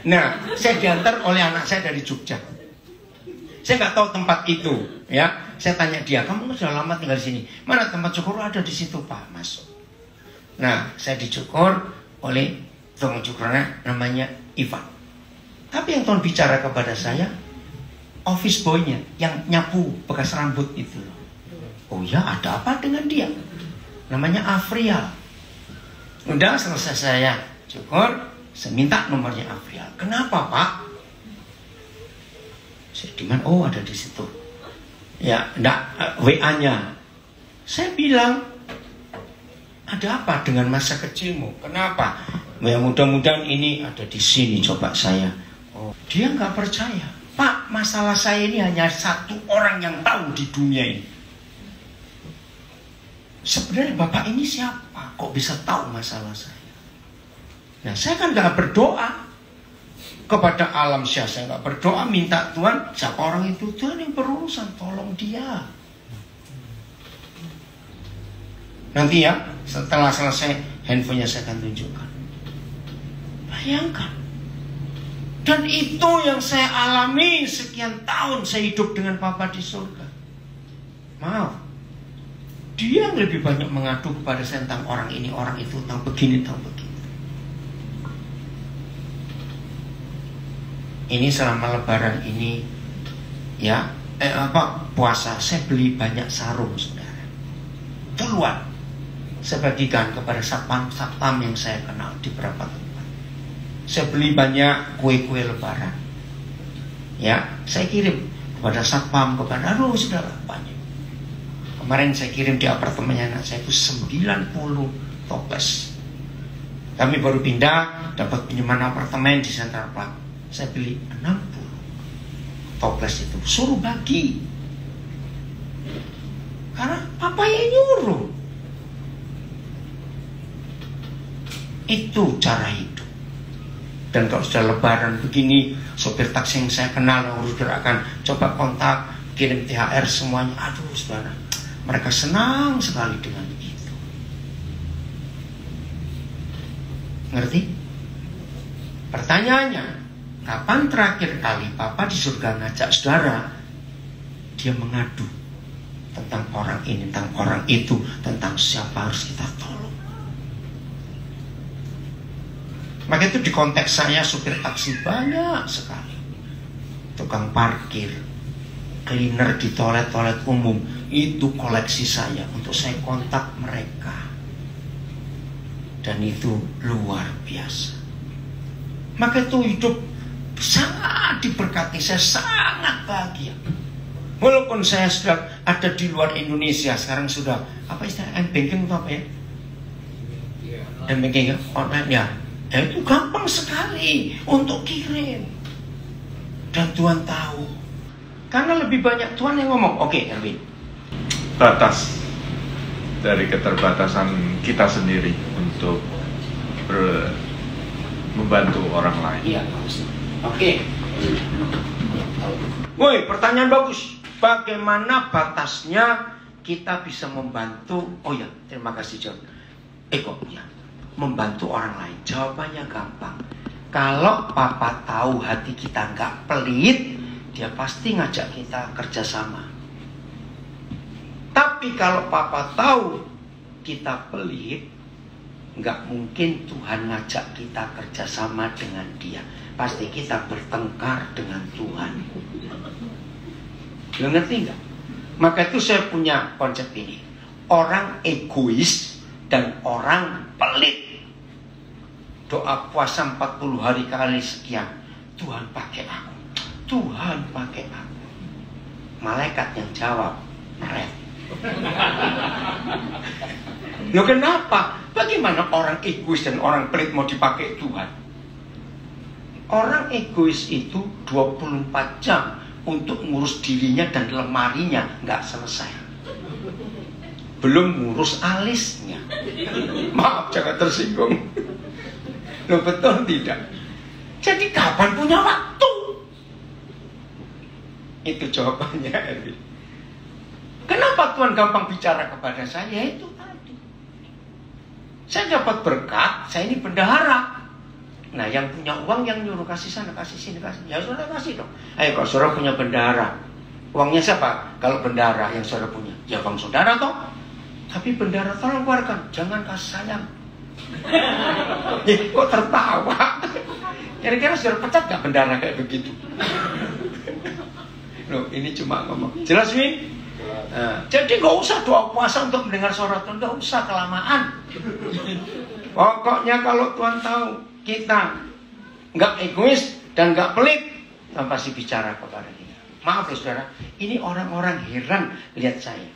Nah, saya diantar oleh anak saya dari Jogja. Saya nggak tahu tempat itu, ya. Saya tanya dia, kamu sudah lama tinggal di sini. Mana tempat cukur? Ada di situ, Pak. Masuk. Nah, saya dicukur oleh tukang cukurnya, namanya Ivan. Tapi yang Tuhan bicara kepada saya, office boy-nya yang nyapu bekas rambut itu. Oh ya, ada apa dengan dia? Namanya Afrial. Udah selesai saya cukur, saya minta nomornya Afrial. Kenapa, Pak? Saya di mana? Oh, ada di situ. Ya, enggak, WA-nya. Saya bilang, ada apa dengan masa kecilmu? Kenapa? Ya mudah-mudahan ini ada di sini, coba saya. Oh, dia nggak percaya. Pak, masalah saya ini hanya satu orang yang tahu di dunia ini. Sebenarnya Bapak ini siapa? Kok bisa tahu masalah saya? Nah, saya kan nggak berdoa kepada alam syah, saya nggak berdoa minta Tuhan siapa orang itu. Tuhan yang berurusan, tolong dia. Nanti ya, setelah selesai handphonenya saya akan tunjukkan. Bayangkan. Dan itu yang saya alami sekian tahun saya hidup dengan Bapa di surga. Maaf, dia yang lebih banyak mengadu kepada saya tentang orang ini, orang itu, tentang begini, tentang begitu. Ini selama Lebaran ini, ya, puasa, saya beli banyak sarung, saudara. Keluar, saya bagikan kepada satpam yang saya kenal di beberapa tempat. Saya beli banyak kue-kue Lebaran. Ya, saya kirim kepada satpam, kepada saudara banyak. Kemarin saya kirim di apartemennya anak saya itu 90 toples. Kami baru pindah, dapat pinjaman apartemen di Central Park. Saya beli 60 toples itu, suruh bagi. Karena papa yang nyuruh. Itu cara hidup. Dan kalau sudah Lebaran begini, sopir taksi yang saya kenal yang harus akan coba kontak, kirim THR semuanya. Aduh, saudara, mereka senang sekali dengan itu. Ngerti? Pertanyaannya, kapan terakhir kali Papa di surga ngajak saudara dia mengadu tentang orang ini, tentang orang itu, tentang siapa harus kita tolong? Maka itu di konteks saya supir taksi banyak sekali. Tukang parkir, cleaner di toilet-toilet umum, itu koleksi saya untuk saya kontak mereka. Dan itu luar biasa. Maka itu hidup sangat diberkati, saya sangat bahagia. Walaupun saya sudah ada di luar Indonesia, sekarang sudah apa istilah M-banking atau apa ya? M-banking ya, online ya. Itu gampang sekali untuk kirim. Dan Tuhan tahu. Karena lebih banyak Tuhan yang ngomong. Oke, Erwin. Batas dari keterbatasan kita sendiri untuk membantu orang lain. Iya, bagus. Oke. Woi, pertanyaan bagus. Bagaimana batasnya kita bisa membantu? Oh ya, terima kasih John. Eko, ya. Membantu orang lain. Jawabannya gampang. Kalau Papa tahu hati kita nggak pelit, dia pasti ngajak kita kerjasama. Tapi Tapi kalau papa tahu kita pelit, nggak mungkin Tuhan ngajak kita kerjasama dengan dia. Pasti kita bertengkar dengan Tuhan. Lo ngerti nggak? Maka itu saya punya konsep ini. Orang egois dan orang pelit. Doa puasa 40 hari kali sekian. Tuhan pakai aku. Tuhan pakai aku. Malaikat yang jawab, red. Loh kenapa? Bagaimana orang egois dan orang pelit mau dipakai Tuhan? Orang egois itu 24 jam untuk ngurus dirinya dan lemarinya nggak selesai. Belum ngurus alisnya. Maaf jangan tersinggung. Loh betul tidak? Jadi kapan punya waktu? Itu jawabannya Erwin. Kenapa Tuhan gampang bicara kepada saya? Itu tadi. Saya dapat berkat, saya ini bendahara. Nah yang punya uang yang nyuruh kasih sana, kasih sini, kasih. Ya saudara kasih dong. Ayo kalau saudara punya bendahara, uangnya siapa? Kalau bendahara yang saudara punya, ya bang saudara toh. Tapi bendahara tolong keluarkan, jangan kasih sayang. Kok tertawa? Kira-kira saudara pecat gak bendahara kayak begitu? Loh ini cuma ngomong. Jelas Win? Nah, jadi gak usah doa puasa untuk mendengar suara Tuhan, gak usah kelamaan. Pokoknya kalau Tuhan tahu kita nggak egois dan nggak pelit, Tuhan pasti bicara kepada kita. Maaf ya saudara, ini orang-orang heran lihat saya.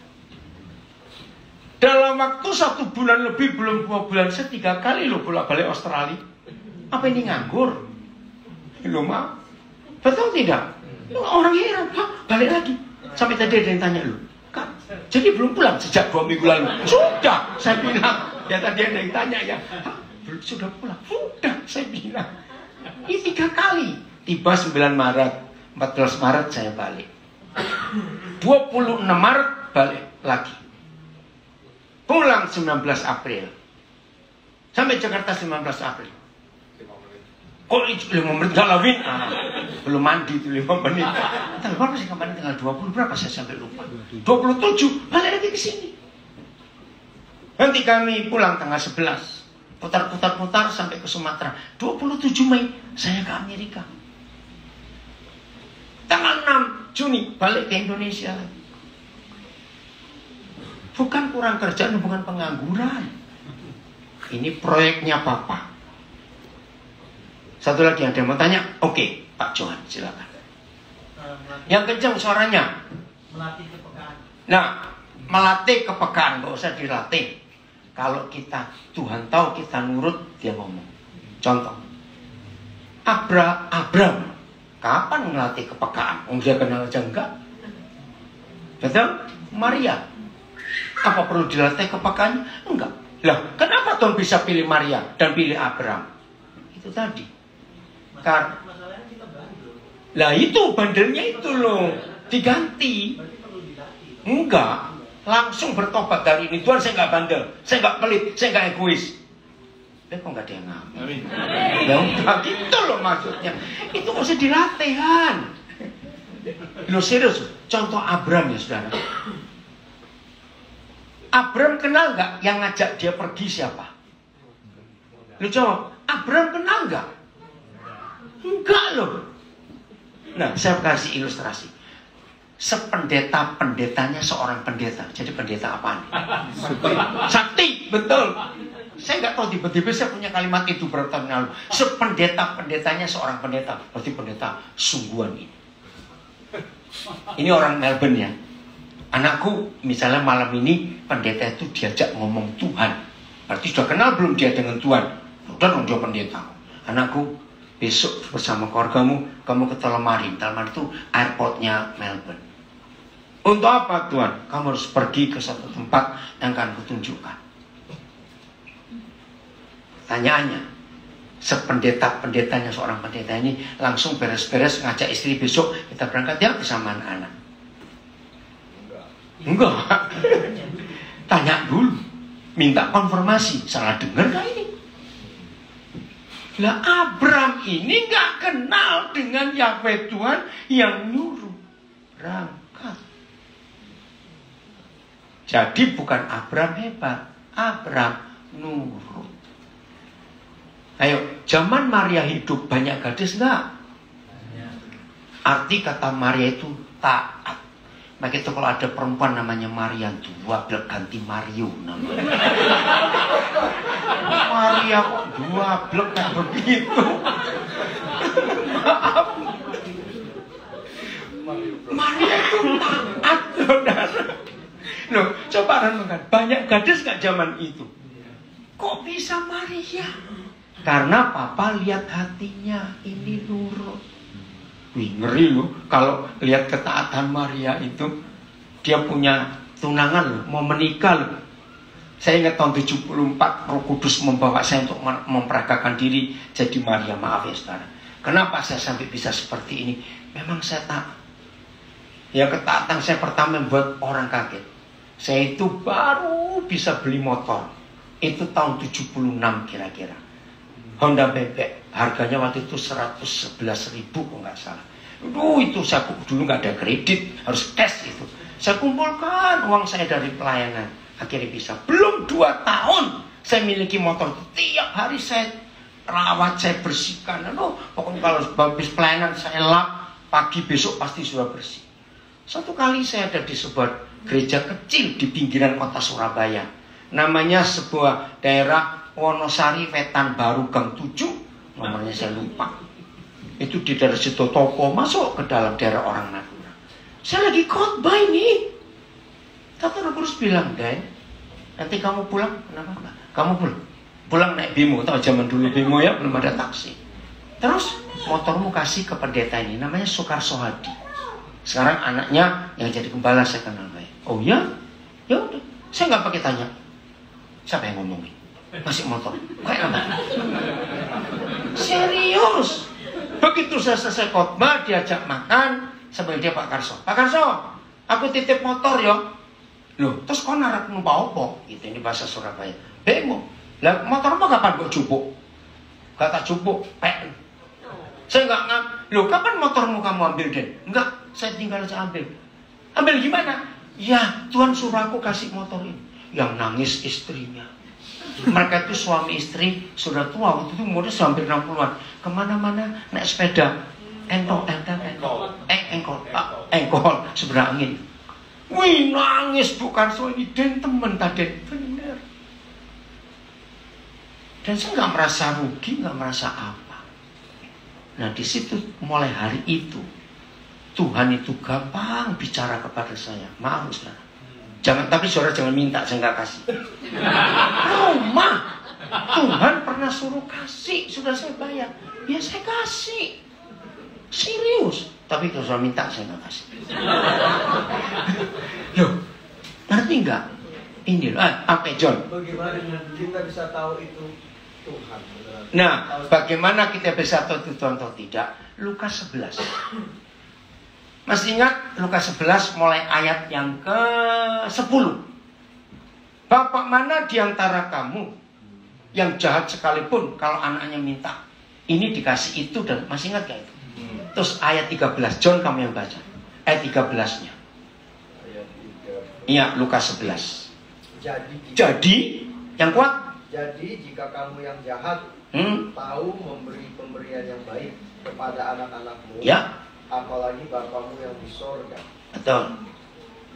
Dalam waktu 1 bulan lebih, belum 2 bulan, saya 3 kali loh bolak-balik Australia. Apa ini nganggur? Loh maaf, betul tidak? Orang heran, balik lagi. Sampai tadi ada yang tanya loh, Kak, jadi belum pulang sejak 2 minggu lalu? Sudah, saya bilang. Ya tadi ada yang tanya ya, sudah pulang? Sudah, saya bilang. Ini 3 kali. Tiba 9 Maret, 14 Maret saya balik. 26 Maret balik lagi. Pulang 19 April. Sampai Jakarta 19 April. Kok 5 menit gak lawin? Belum mandi itu 5 menit. Tanggal berapa sih kemarin? Tanggal 20 berapa saya sampai lupa. 27 balik lagi ke sini. Nanti kami pulang tanggal 11. Putar sampai ke Sumatera. 27 Mei saya ke Amerika. Tanggal 6 Juni balik ke Indonesia lagi. Bukan kurang kerjaan, bukan pengangguran. Ini proyeknya Papa. Satu lagi ada yang mau tanya? Oke, Pak Johan silakan. Yang kencang suaranya. Melatih kepekaan. Nah, melatih kepekaan, gak usah dilatih. Kalau kita, Tuhan tahu kita nurut, dia ngomong. Contoh, Abram, kapan ngelatih kepekaan? Dia kenal aja enggak? Betul? Maria, apa perlu dilatih kepekaannya? Enggak. Lah, kenapa Tuhan bisa pilih Maria dan pilih Abram? Itu tadi. Masalahnya kita bandel. Lah itu bandelnya itu loh, diganti. Enggak. Langsung bertobat dari ini. Tuhan saya nggak bandel, saya nggak pelit, saya nggak egois. Kok nggak ada yang ngamin? Ya udah gitu loh maksudnya. Itu nggak usah dilatihan. Lo serius? Contoh Abram ya saudara. Abram kenal nggak yang ngajak dia pergi siapa? Lo jawab. Abram kenal nggak? Enggak loh. Nah saya kasih ilustrasi. Sependeta-pendetanya seorang pendeta. Jadi pendeta apaan? Sakti, betul. Saya nggak tahu tiba-tiba saya punya kalimat itu berapa tahun lalu. Sependeta-pendetanya seorang pendeta. Berarti pendeta sungguhan ini. Ini orang Melbourne ya. Anakku misalnya malam ini pendeta itu diajak ngomong Tuhan. Berarti sudah kenal belum dia dengan Tuhan? Udah dong dia pendeta. Anakku besok bersama keluargamu kamu ke Telemarin. Telemarin itu airportnya Melbourne. Untuk apa Tuhan? Kamu harus pergi ke satu tempat yang akan kutunjukkan. Tanyaannya, sependeta-pendetanya seorang pendeta ini langsung beres-beres ngajak istri besok kita berangkat ya bersama anak-anak. Enggak. Tanya dulu, minta konfirmasi. Salah dengar gak ini? Lah Abram ini nggak kenal dengan Yahweh Tuhan yang nyuruh berangkat. Jadi bukan Abraham hebat, Abraham nurut. Ayo, zaman Maria hidup banyak gadis enggak? Arti kata Maria itu taat. Maka itu kalau ada perempuan namanya Maria, dua blek ganti Mario namanya. Maria kok dua blek kayak begitu. Maaf. Maria itu taat, saudara. Loh, coba renungkan, banyak gadis gak zaman itu? Kok bisa Maria? Karena papa lihat hatinya, ini nurut. Wih, ngeri loh kalau lihat ketaatan Maria itu. Dia punya tunangan loh, mau menikah loh. Saya ingat tahun 74 Roh Kudus membawa saya untuk memperagakan diri jadi Maria. Maaf ya saudara. Kenapa saya sampai bisa seperti ini? Memang saya taat. Ya, ketaatan saya pertama membuat orang kaget. Saya itu baru bisa beli motor. Itu tahun 76 kira-kira. Honda Bebek, harganya waktu itu 111.000 kok nggak salah. Itu saya dulu nggak ada kredit, harus cash itu. Saya kumpulkan uang saya dari pelayanan, akhirnya bisa. Belum 2 tahun saya miliki motor. Tiap hari saya rawat, saya bersihkan. Pokoknya kalau habis pelayanan saya lap, pagi besok pasti sudah bersih. Satu kali saya ada di sebuah gereja kecil di pinggiran kota Surabaya. Namanya sebuah daerah Wonosari Wetan Baru Gang 7, nomornya saya lupa. Itu di daerah situ toko masuk ke dalam daerah orang Madura. Saya lagi khotbah ini. Kata Roh Kudus bilang, "Dan nanti kamu pulang, kenapa? Kamu pulang naik bemo, tahu zaman dulu bemo ya, belum ada taksi. Terus motormu kasih ke pendeta ini, namanya Soekarso Hadi. Sekarang anaknya yang jadi gembala saya kenal baik. Oh ya? Ya udah. Saya nggak pakai tanya. Siapa yang ngomongin? Masih motor. Kayak apa? Serius. Begitu saya selesai khotbah, diajak makan, sambil dia Pak Karso. Pak Karso, aku titip motor ya. Loh, terus kau narap numpak opo? Gitu, ini bahasa Surabaya. Bemo. Lah motormu kapan kok jupuk? Gak tak jupuk, pek. Saya nggak ngam. Loh, kapan motormu kamu ambil, Den? Enggak, saya tinggal aja ambil. Ambil gimana? Ya, Tuhan suruh aku kasih motor ini. Yang nangis istrinya. Mereka itu suami istri sudah tua, waktu itu umurnya sudah hampir 60-an. Kemana-mana naik sepeda, engkol, seberang angin. Wih, nangis bukan so ini Den temen tadi, bener. Dan saya nggak merasa rugi, nggak merasa apa. Nah di situ mulai hari itu Tuhan itu gampang bicara kepada saya. Maaf saudara. Jangan, tapi saudara jangan minta, saya nggak kasih. Rumah Tuhan pernah suruh kasih, sudah saya bayar. Ya saya kasih. Serius. Tapi kalau saudara minta, saya nggak kasih. Loh, ngerti nggak? Ini loh, Pak John. Bagaimana kita bisa tahu itu Tuhan? Nah, bagaimana kita bisa tahu itu Tuhan atau tidak? Lukas 11. Masih ingat Lukas 11 mulai ayat yang ke-10. Bapak mana di antara kamu yang jahat sekalipun kalau anaknya minta ini dikasih itu, dan masih ingat gak itu? Terus ayat 13, John kamu yang baca. Ayat 13-nya. Iya, Lukas 11. Jadi yang kuat. Jadi jika kamu yang jahat tahu memberi pemberian yang baik kepada anak-anakmu, ya, apalagi Bapamu yang di sorga. Betul.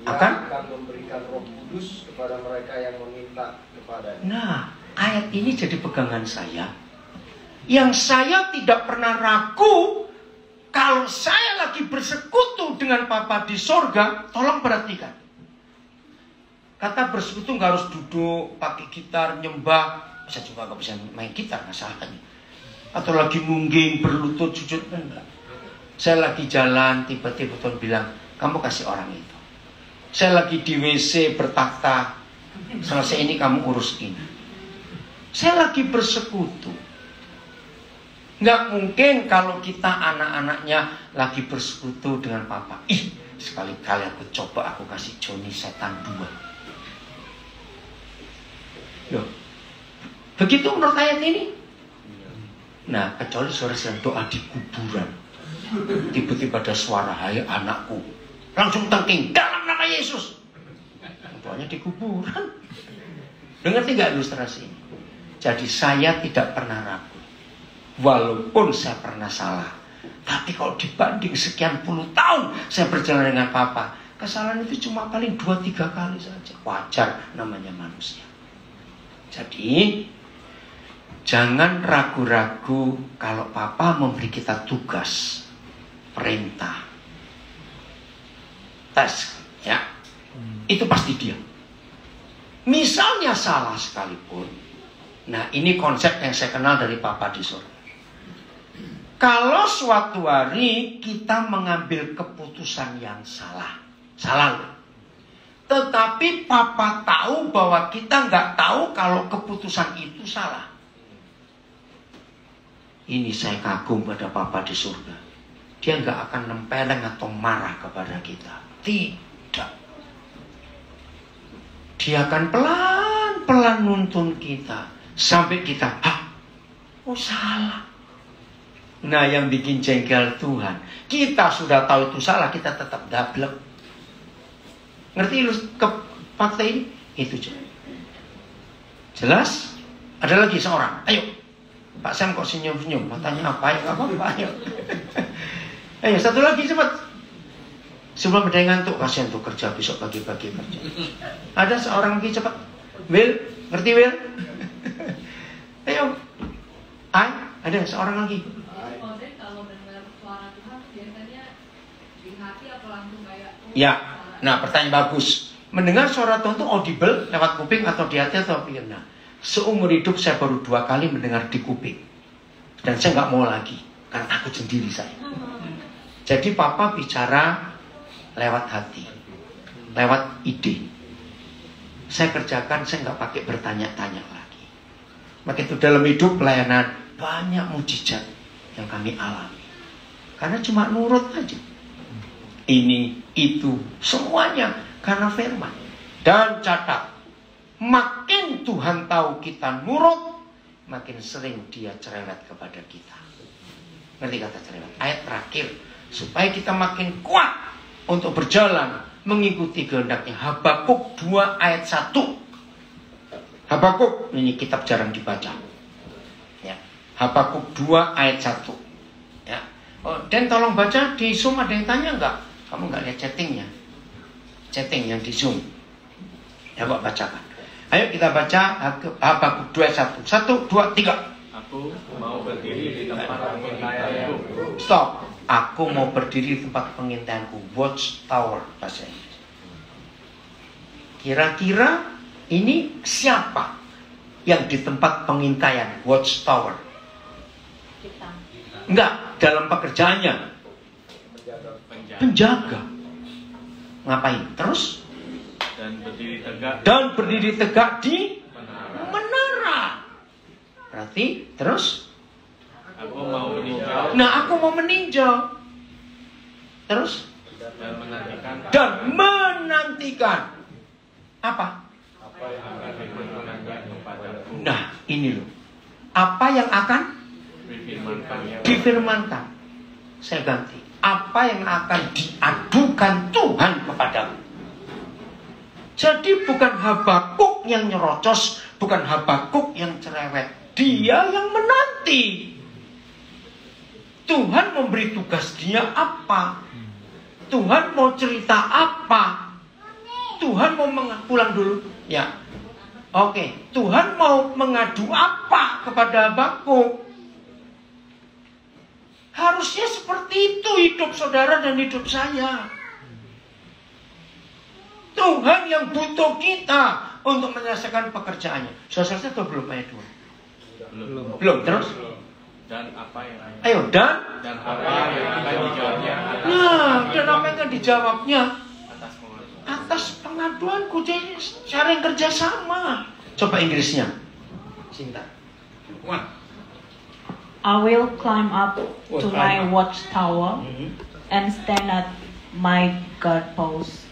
Dia akan memberikan Roh Kudus kepada mereka yang meminta kepadanya. Nah, ayat ini jadi pegangan saya. Yang saya tidak pernah ragu, kalau saya lagi bersekutu dengan Papa di sorga, tolong perhatikan. Kata bersekutu nggak harus duduk, pakai gitar, nyembah. Bisa juga nggak bisa main gitar, masalahnya. Atau lagi mungging, berlutut, sujud, enggak. Saya lagi jalan, tiba-tiba Tuhan bilang, kamu kasih orang itu. Saya lagi di WC bertakhta, selesai ini kamu urus ini. Saya lagi bersekutu. Nggak mungkin kalau kita anak-anaknya lagi bersekutu dengan Papa. Sekali-kali aku coba, aku kasih Joni setan 2. Loh, begitu menurut ayat ini? Nah, kecuali saudara sedang doa di kuburan. Tiba-tiba ada suara, hai anakku. Langsung tengking, dalam nama Yesus. pokoknya di kuburan. Dengar tidak ilustrasi ini? Jadi saya tidak pernah ragu. Walaupun saya pernah salah. Tapi kalau dibanding sekian puluh tahun saya berjalan dengan Papa, kesalahan itu cuma paling 2-3 kali saja. Wajar, namanya manusia. Jadi jangan ragu-ragu kalau Papa memberi kita tugas, perintah, tes, ya. Itu pasti dia. Misalnya salah sekalipun. Nah, ini konsep yang saya kenal dari Papa di surga. Kalau suatu hari kita mengambil keputusan yang salah, salah. Tetapi Papa tahu bahwa kita nggak tahu kalau keputusan itu salah. Ini saya kagum pada Papa di surga. Dia nggak akan nempeleng atau marah kepada kita. Tidak. Dia akan pelan-pelan nuntun kita. Sampai kita, oh salah. Nah, yang bikin jengkel Tuhan, kita sudah tahu itu salah, kita tetap dablek. Ngerti lu ke fakta ini? Itu jelas? Ada lagi seorang. Ayo, Pak Sam kok senyum-senyum? Mau tanya apa? Ya apa-apa. Ayo. Ayo, satu lagi cepat. Sebelum ada yang ngantuk, kasihan tuh kerja besok pagi-pagi kerja. Ada seorang lagi cepat. Will, ngerti Will? Ayo. Ada seorang lagi. Kalau dengar suara Tuhan biasanya di hati atau langsung kayak Ya, nah pertanyaan bagus. Mendengar suara Tuhan itu audible lewat kuping atau di hati atau apa? Nah, seumur hidup saya baru 2 kali mendengar di kuping. Dan saya nggak mau lagi, karena takut sendiri saya. Jadi Papa bicara lewat hati, lewat ide. Saya kerjakan, saya nggak pakai bertanya-tanya lagi. Maka itu dalam hidup pelayanan banyak mujizat yang kami alami. Karena cuma nurut aja. Ini, itu, semuanya karena firman. Dan catat, makin Tuhan tahu kita nurut, makin sering dia cerewet kepada kita. Ngerti kata cerewet? Ayat terakhir, supaya kita makin kuat untuk berjalan mengikuti kehendaknya. Habakuk 2 ayat 1. Habakuk, ini kitab jarang dibaca. Ya. Habakuk 2 ayat 1. Ya. Oh, Dan tolong baca di Zoom, ada yang tanya enggak? Kamu enggak lihat chattingnya? Chatting yang di Zoom. Ya, Pak bacakan. Ayo kita baca Habakuk 2 ayat 1. 1, 2, 3. Aku mau berdiri di tempat pengintaianku. Stop. Aku mau berdiri di tempat pengintaianku. Watchtower bahasa Inggris. Kira-kira ini siapa yang di tempat pengintaian Watchtower? Kita. Enggak, dalam pekerjaannya penjaga. Ngapain? Terus? Dan berdiri tegak di menara. Berarti terus? Aku mau meninjau. Nah, aku mau meninjau. Terus? Dan menantikan. Apa? Nah, ini loh. Apa yang akan difirmankan? Saya ganti. Apa yang akan diadukan Tuhan kepadamu? Jadi bukan Habakuk yang nyerocos, bukan Habakuk yang cerewet. Dia yang menanti. Tuhan memberi tugas dia apa? Tuhan mau cerita apa? Tuhan mau pulang dulu. Ya. Oke. Tuhan mau mengadu apa kepada Habakuk? Harusnya seperti itu hidup saudara dan hidup saya. Tuhan yang butuh kita untuk menyelesaikan pekerjaannya. Sudah selesai atau belum ayat 2? Belum. Terus? Dan apa yang Ayo, dan apa yang akan dijawabnya? Nah, dan apa yang akan dijawabnya? Atas pengaduanku. Jadi cara yang kerjasama. Coba Inggrisnya. Cinta. I will climb up to my watchtower and stand at my guard post.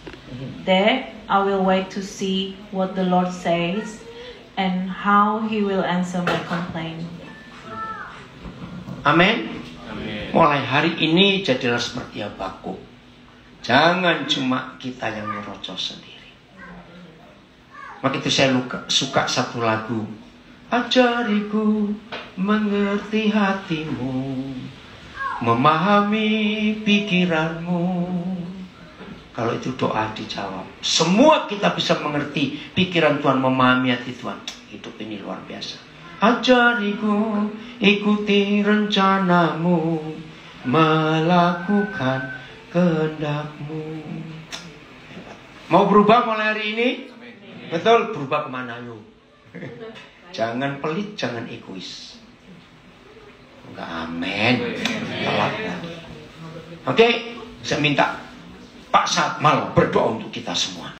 There I will wait to see what the Lord says and how He will answer my complaint. Amin. Mulai hari ini jadilah seperti Habakuk. Jangan cuma kita yang nyerocos sendiri. Maka itu saya suka satu lagu. Ajariku mengerti hatimu, memahami pikiranmu. Kalau itu doa dijawab. Semua kita bisa mengerti pikiran Tuhan, memahami hati Tuhan. Hidup ini luar biasa. Ajariku ikuti rencanamu, melakukan kehendak-Mu. Mau berubah mulai hari ini? Betul, berubah kemana yuk? Jangan pelit, jangan egois. Enggak, amin. Oke, saya minta Pak Satmal berdoa untuk kita semua.